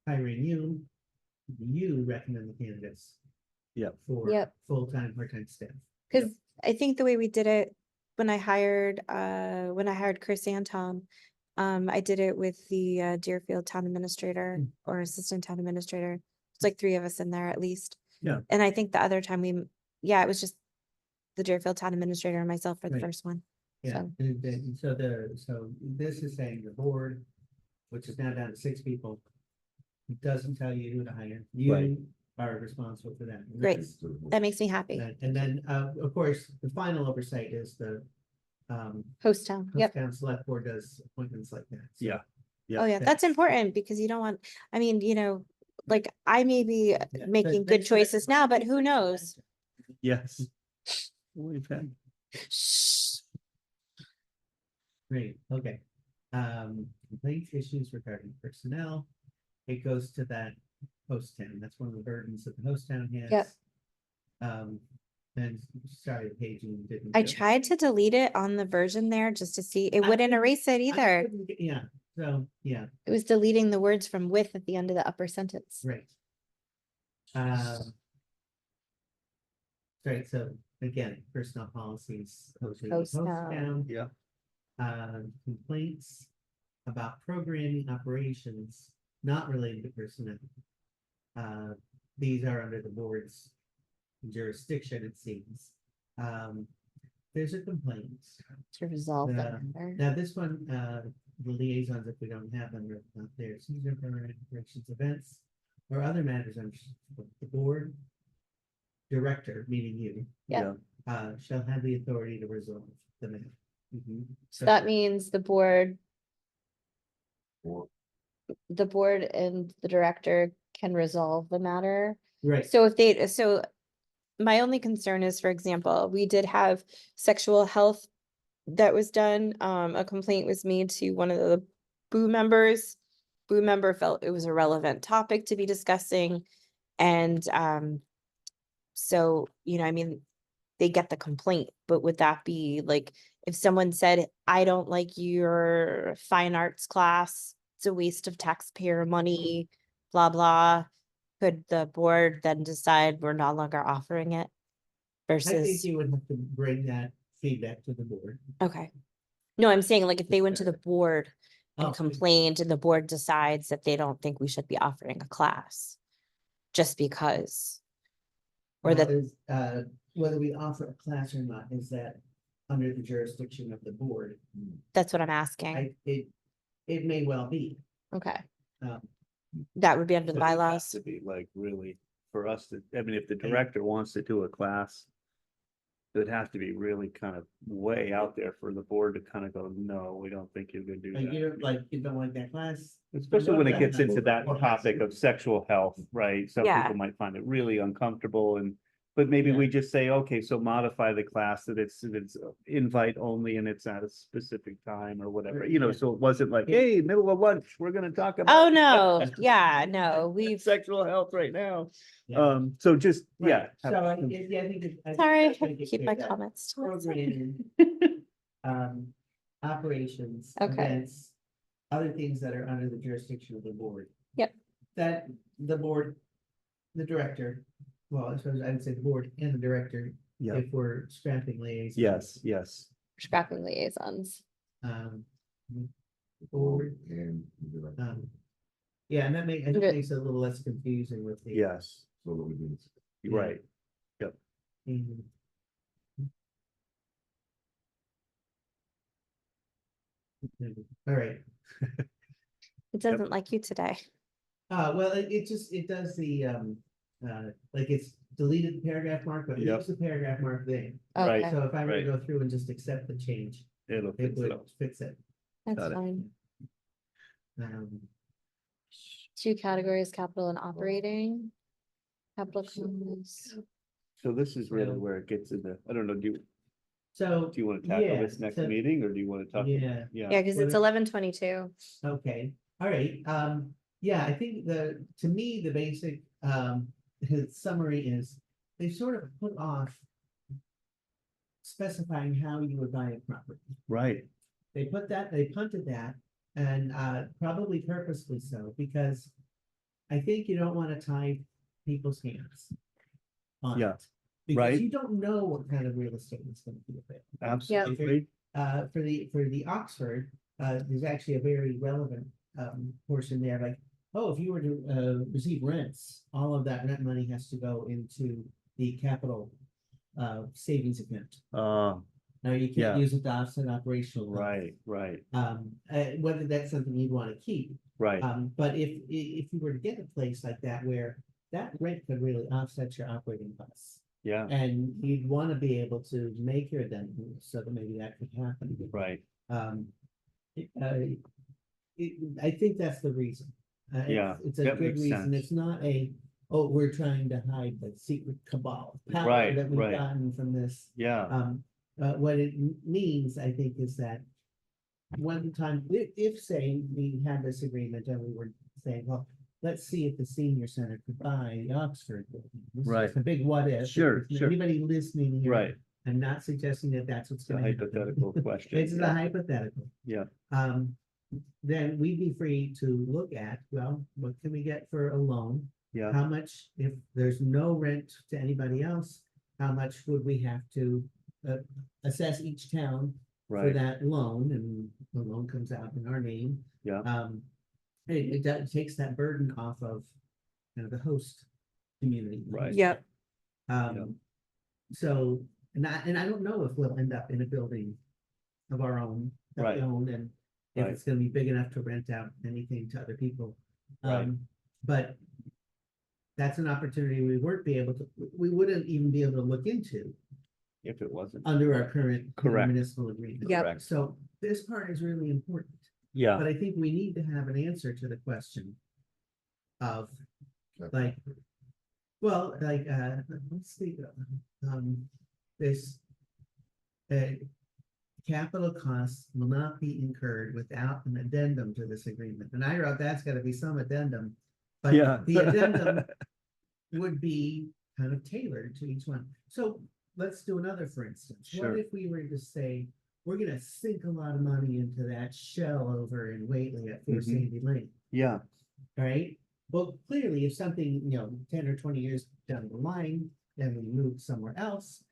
hiring you. You recommend the candidates. Yep. For Yep. full-time, part-time staff. Cause I think the way we did it when I hired Chris and Tom, I did it with the Deerfield Town Administrator or Assistant Town Administrator. It's like 3 of us in there at least. Yeah. And I think the other time it was just the Deerfield Town Administrator and myself for the Right. first one. Yeah, So- so this is saying the board, which is now down to 6 people. Doesn't tell you who to hire. Right. You are responsible for that. And Great. that's- That makes me happy. And then, of course, the final oversight is the, Host town, yep. town select board does appointments like that. So, Yeah. Oh, yeah, that's important because you don't want, I mean, like I may be Yeah, making but good next- choices now, but who knows? Yes. We've had, Shh. Great, okay. Complaints, issues regarding personnel. It goes to that host town. That's one of the burdens that the host town has. Yep. And sorry, Paige, you didn't. I tried to delete it on the version there just to see, it I wouldn't couldn't- erase it I either. couldn't get- Yeah, so, yeah, It was deleting the words from with at the end of the upper sentence. right. Right, so again, personnel policies. Host town. yeah, Complaints about programming operations not related to personnel. These are under the board's jurisdiction, it seems. There's a complaint. To resolve Yeah. that matter. Now, this one, the liaisons, if we don't have them, are not there. Season permanent corrections events or other matters on the board. Director, meaning you, Yeah. shall have the authority to resolve the matter. So that means the board Or and the director can resolve the matter. Right, So my only concern is, for example, we did have sexual health that was done. A complaint was made to one of the Boo members. Boo member felt it was a relevant topic to be discussing. And so, I mean, they get the complaint, but would that be like, if someone said, I don't like your fine arts class, it's a waste of taxpayer money, blah, blah. Could the board then decide we're no longer offering it? I think Versus, you would have to bring that feedback to the board. okay. No, I'm saying like if they went to the board Oh, and complained and the board decides that they don't think we should be offering a class. Just because. Or Well, that, is, whether we offer a class or not, is that under the jurisdiction of the board? that's what I'm asking. It may well be. Okay, Um, that would be under the But it has bylaws. to be like really, for us to, I mean, if the director wants to do a class. It would have to be really kind of way out there for the board to kind of go, no, we don't think you could do Like you're that. like, you don't like that class? Especially when it gets into that Well, topic of sexual health, right? Some Yeah. people might find it really uncomfortable but maybe Yeah. we just say, okay, so modify the class that it's invite only and it's at a specific time or whatever, Yeah. so it wasn't like, Yeah. hey, middle of lunch, we're gonna talk about. Oh, no, yeah, no, we've, Sexual health right now. Yeah. So just, Right. yeah. So I think sorry, I that's gonna have to get keep clear my that comments. to myself. Programming, operations, Okay. events, other things that are under the jurisdiction of the board. Yep. That the board, the director, well, I suppose I would say the board and the director, Yeah, if we're scrapping liaisons. yes. Scrapping liaisons. Board, and, you know, yeah, and I think Okay. makes it a little less confusing with the. Yes, so that we can. Yeah. right. Mhm. All right, It doesn't like you today. well, it just, it does the, like it's deleted the paragraph mark, but Yep. leaves the paragraph mark there. Right. Okay, So if I were to right. go through and just accept the change, It'll it fix it would up. fix it. that's Got it. fine. Um, Two categories, capital and operating. Capital costs. So this is really So- where it gets into, I don't know, So, do you want to tackle yeah, this next so- meeting or do you want to talk? yeah, Yeah, Yeah, because Well, it's it- 11:22. okay, all right, yeah, I think to me, the basic, summary is, they sort of put off specifying how you would buy a property. right, They punted that, and probably purposely so, because I think you don't want to tie people's hands on Yeah, it. Because right. you don't know what kind of real estate is going to be available. absolutely. For the Oxford, there's actually a very relevant portion there, like, oh, if you were to receive rents, all of that rent money has to go into the capital savings account. Now, you Yeah. can't use it to offset operational costs. Right, right, Whether that's something you'd want to keep. right, But if you were to get a place like that where that rent could really offset your operating costs. yeah, And you'd want to be able to make your addendum so that maybe that could happen. right, it- I think that's the reason. Yeah, It's a that good makes reason. sense. It's not we're trying to hide the secret cabal of power Right, that we've right. gotten from this. yeah, What it means, I think, is that one time, if say we had this agreement and we were saying, well, let's see if the senior center could buy the Oxford building. This is Right. a big what if. Sure, If sure. Anybody listening here? right. I'm not suggesting that that's what's It's a gonna happen. hypothetical question. It's a yeah, hypothetical. Yeah, Then we'd be free to look at, well, what can we get for a loan? yeah, How much, if there's no rent to anybody else, how much would we have to assess each town for right, that loan, and the loan comes out in our name. yeah, It takes that burden off of kind of the host community. Right. Yep. So, and I don't know if we'll end up in a building of our own, that we Right. own, and if Right. it's gonna be big enough to rent out anything to other people. Right. But that's an opportunity we wouldn't even be able to look into if it wasn't, under our current Correct. municipal agreement. Yep. Correct. So this part is really important, yeah, but I think we need to have an answer to the question of Okay. like, well, like, let's see, this capital costs will not be incurred without an addendum to this agreement. And I wrote, that's gotta be some addendum. But yeah. the addendum would be kind of tailored to each one. So let's do another, for instance. Sure. What if we were to say, we're gonna sink a lot of money into that shell over in Whately at 4 Mhm. Sandy Lane, Yeah, right? Well, clearly, if something, 10 or 20 years down the line, then we move somewhere else,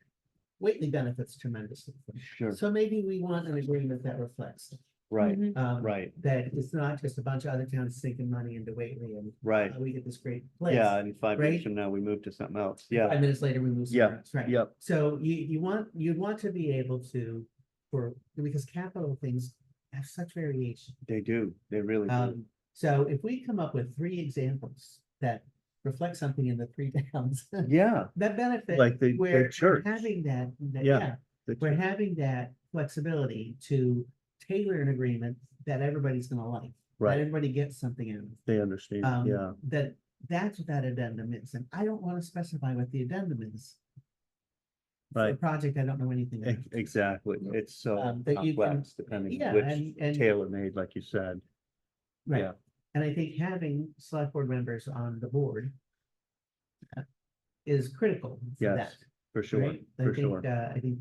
Whately benefits tremendously. from it. sure, So maybe we want an agreement that reflects that. right, Mhm. right, That it's not just a bunch of other towns sinking money into Whately and right. we get this great place. Yeah, and 5 years right? from now, we move to something else. 5 Yeah, minutes later, we move Yeah, somewhere else, right? yep, So you'd want to be able to, because capital things have such variation. they do. They really do. So if we come up with 3 examples that reflect something in the 3 towns, Yeah, that benefit. Like the we're church. having that, Yeah. we're having that flexibility to tailor an agreement that everybody's gonna like. That Right, everybody gets something out of. they understand. Yeah, That's what that addendum is, and I don't wanna specify what the addendum is. For a right. project I don't know anything about. Exactly. It's so But you can- complex, depending Yeah, on which and tailor made, like you said. Right, Yeah. and I think having select board members on the board is critical for Yes, that, for sure, right? for sure. I think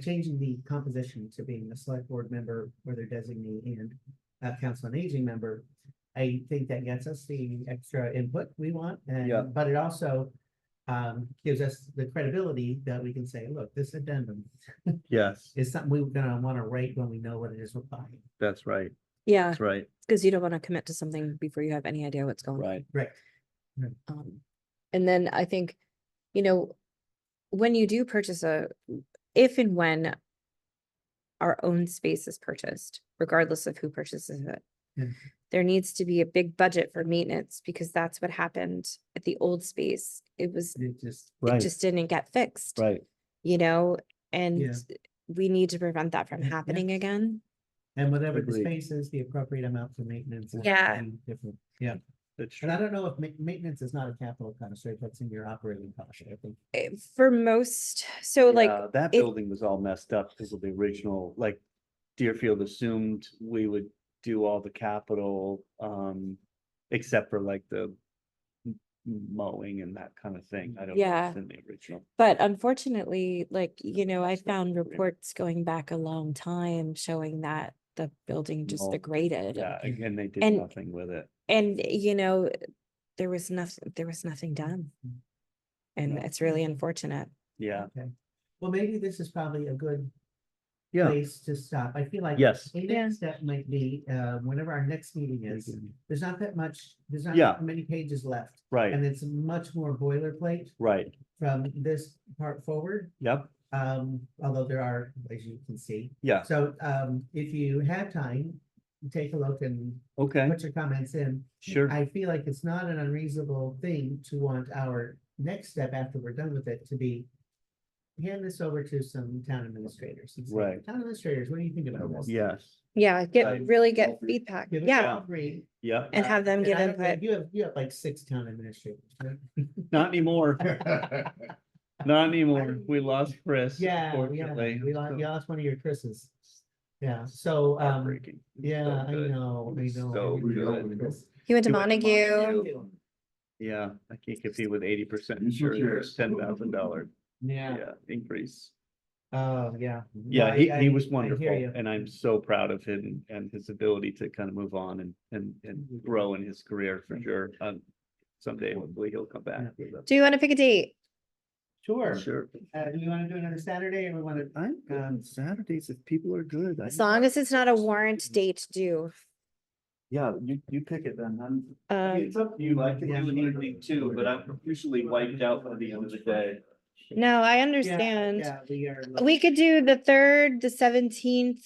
changing the composition to being a select board member, whether designee and a council on aging member, I think that gets us the extra input we want, Yeah. but it also gives us the credibility that we can say, look, this addendum Yes, is something we're gonna wanna write when we know what it is we're buying. that's right. Yeah, That's right. because you don't want to commit to something before you have any idea what's going on. Right. Right. And then I think, when you do purchase if and when our own space is purchased, regardless of who purchases it, Yeah. there needs to be a big budget for maintenance because that's what happened at the old space. It Right. just didn't get fixed, Right. you know, and Yeah. we need to prevent that from Yeah. happening again. And whatever the Agreed. space is, the appropriate amount for maintenance. is Yeah. Different, yeah. That's And I true. don't know if maintenance is not a capital cost, right? That's in your operating cost, I think. For most, so like, Yeah, that it- building was all messed up because of the original, like Deerfield assumed we would do all the capital, except for like the mowing and that kind of thing. I don't know if Yeah. it's in the original. but unfortunately, like, you know, I found reports going back a long time showing that the building just No. degraded. Yeah, and they did And- nothing with it. And, you know, there was nothing done. And it's really unfortunate. Yeah, Okay. Well, maybe this is probably a good yeah, place to stop. I feel like. yes. A Yeah. next step might be, whenever our next meeting is, there's not that much, there's not Yeah. that many pages left. Right, And it's much more boilerplate right. from this part forward, Yep, although there are, as you can see. yeah, So, if you have time, take a look and okay, put your comments in. sure. I feel like it's not an unreasonable thing to want our next step after we're done with it to be. Hand this over to some town administrators. and say, Right. Town administrators, what do you think about this? Yes, Yeah, Right. really get feedback. Give it Yeah. all green. yep. And have them And give I don't- input. You have like 6 town administrators, right? Not anymore, not anymore. We lost Chris, Yeah, unfortunately. you lost one of your Chris's. Yeah, so, Heartbreaking. yeah, I good. know, I know. So I really good. know. He went to He went to Montague. Montague. Yeah, I can't compete with 80% You should insurance, cheers. $10,000, Yeah, yeah, increase. oh, yeah. Yeah, No, he I was hear wonderful, you. and I'm so proud of him and his ability to kind of move on and grow in his career for sure. Someday hopefully he'll come back. with a- Do you want to pick a date? Sure. Sure. Do we want to do another Saturday or we want to? I'm good on Saturdays if people are good. As long as it's not a warrant date due. Yeah, you pick it then. Um, It's up to you. I can do an evening too, but I'm usually wiped out by the end of the day. no, I understand. Yeah, we are. We could do the 3rd, the 17th,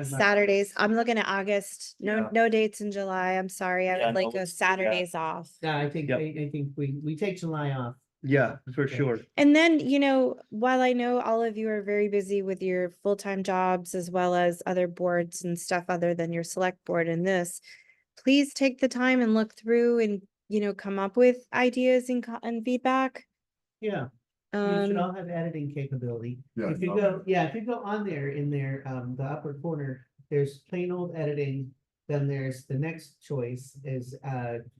Saturdays. I'm looking at August. Yeah. No dates in July. I'm sorry. I Yeah, would like no, those let's do that. Saturdays off. Yeah, I think, Yep. I think we take July off. Yeah, for Okay. sure. And then, you know, while I know all of you are very busy with your full-time jobs as well as other boards and stuff other than your select board and this, please take the time and look through and, you know, come up with ideas and feedback. Yeah, you should all Um, have editing capability. Yeah, If you go, yeah, if you go on there in there, the upper corner, there's plain old editing. Then there's the next choice is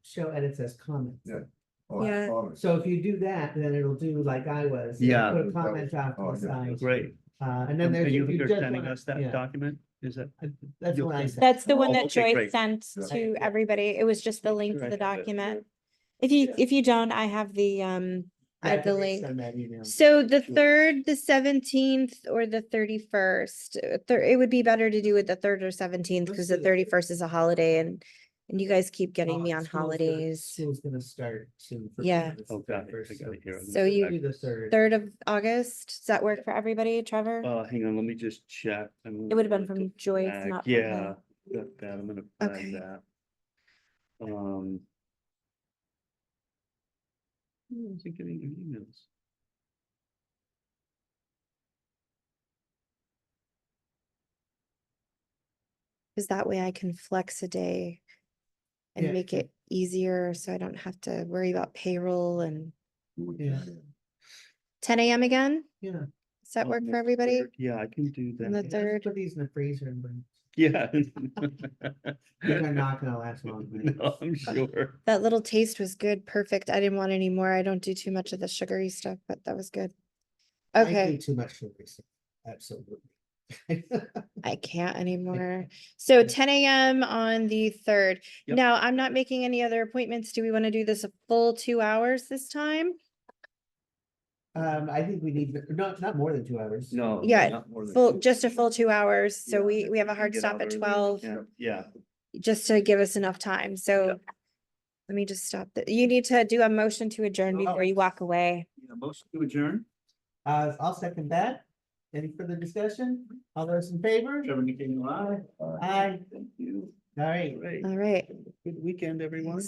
show edits as comments. Yeah. Yeah. So if you do that, then it'll do like I was. Yeah. Put a comment off to Oh, the yeah, side. that's Great. And then there's. And you if think you you're just sending wanna- us that yeah, document? Is that? That's you'll what I send- said. that's the one Oh, that okay, Joyce great. sent Yeah. to everybody. It was just the link Sure, to I the have it. document. Yeah. If you don't, I have the, I have the Definitely link. send that email. So the Sure. 3rd, the 17th, or the 31st, it would be better to do it the 3rd or 17th, Let's because do the the 31st is a holiday and you guys keep getting me on School's gonna- holidays. School's gonna start soon. for Yeah. kids, Oh, got it. first, I got it here. So you- Do the 3rd. 3rd of August, does that work for everybody, Trevor? Hang on, let me just check. It would have been from Joyce, not from Yeah, him. got that. I'm gonna find Okay. that. I wasn't getting your emails. Because that way I can flex a day and Yeah. make it easier, so I don't have to worry about payroll and Yeah. 10 AM again? Yeah. Does that On work the for everybody? 3rd. Yeah, I can do On the that. Yeah, 3rd? Put these in the freezer and bring. Yeah. They're not gonna last long. right? No, I'm sure. That little taste was good, perfect. I didn't want any more. I don't do too much of the sugary stuff, but that was good. I do Okay, too much sugar, so absolutely. I can't anymore. So 10 AM on the 3rd. Yep. Now, I'm not making any other appointments. Do we want to do this a full 2 hours this time? I think we need, not more than 2 hours. No. Yeah, not more than Full, two. just a full 2 hours. So Yeah, we have a we hard get stop out at early. 12, Yeah, just to give us enough time. So Yep. let me just stop. You need to do a motion to adjourn Oh. before you walk away. yeah. Motion to adjourn. I'll second that. Any further discussion? All those in favor? Trevor McKinney, aye. Aye. Thank you. All right. Right. All right. Good weekend, everyone.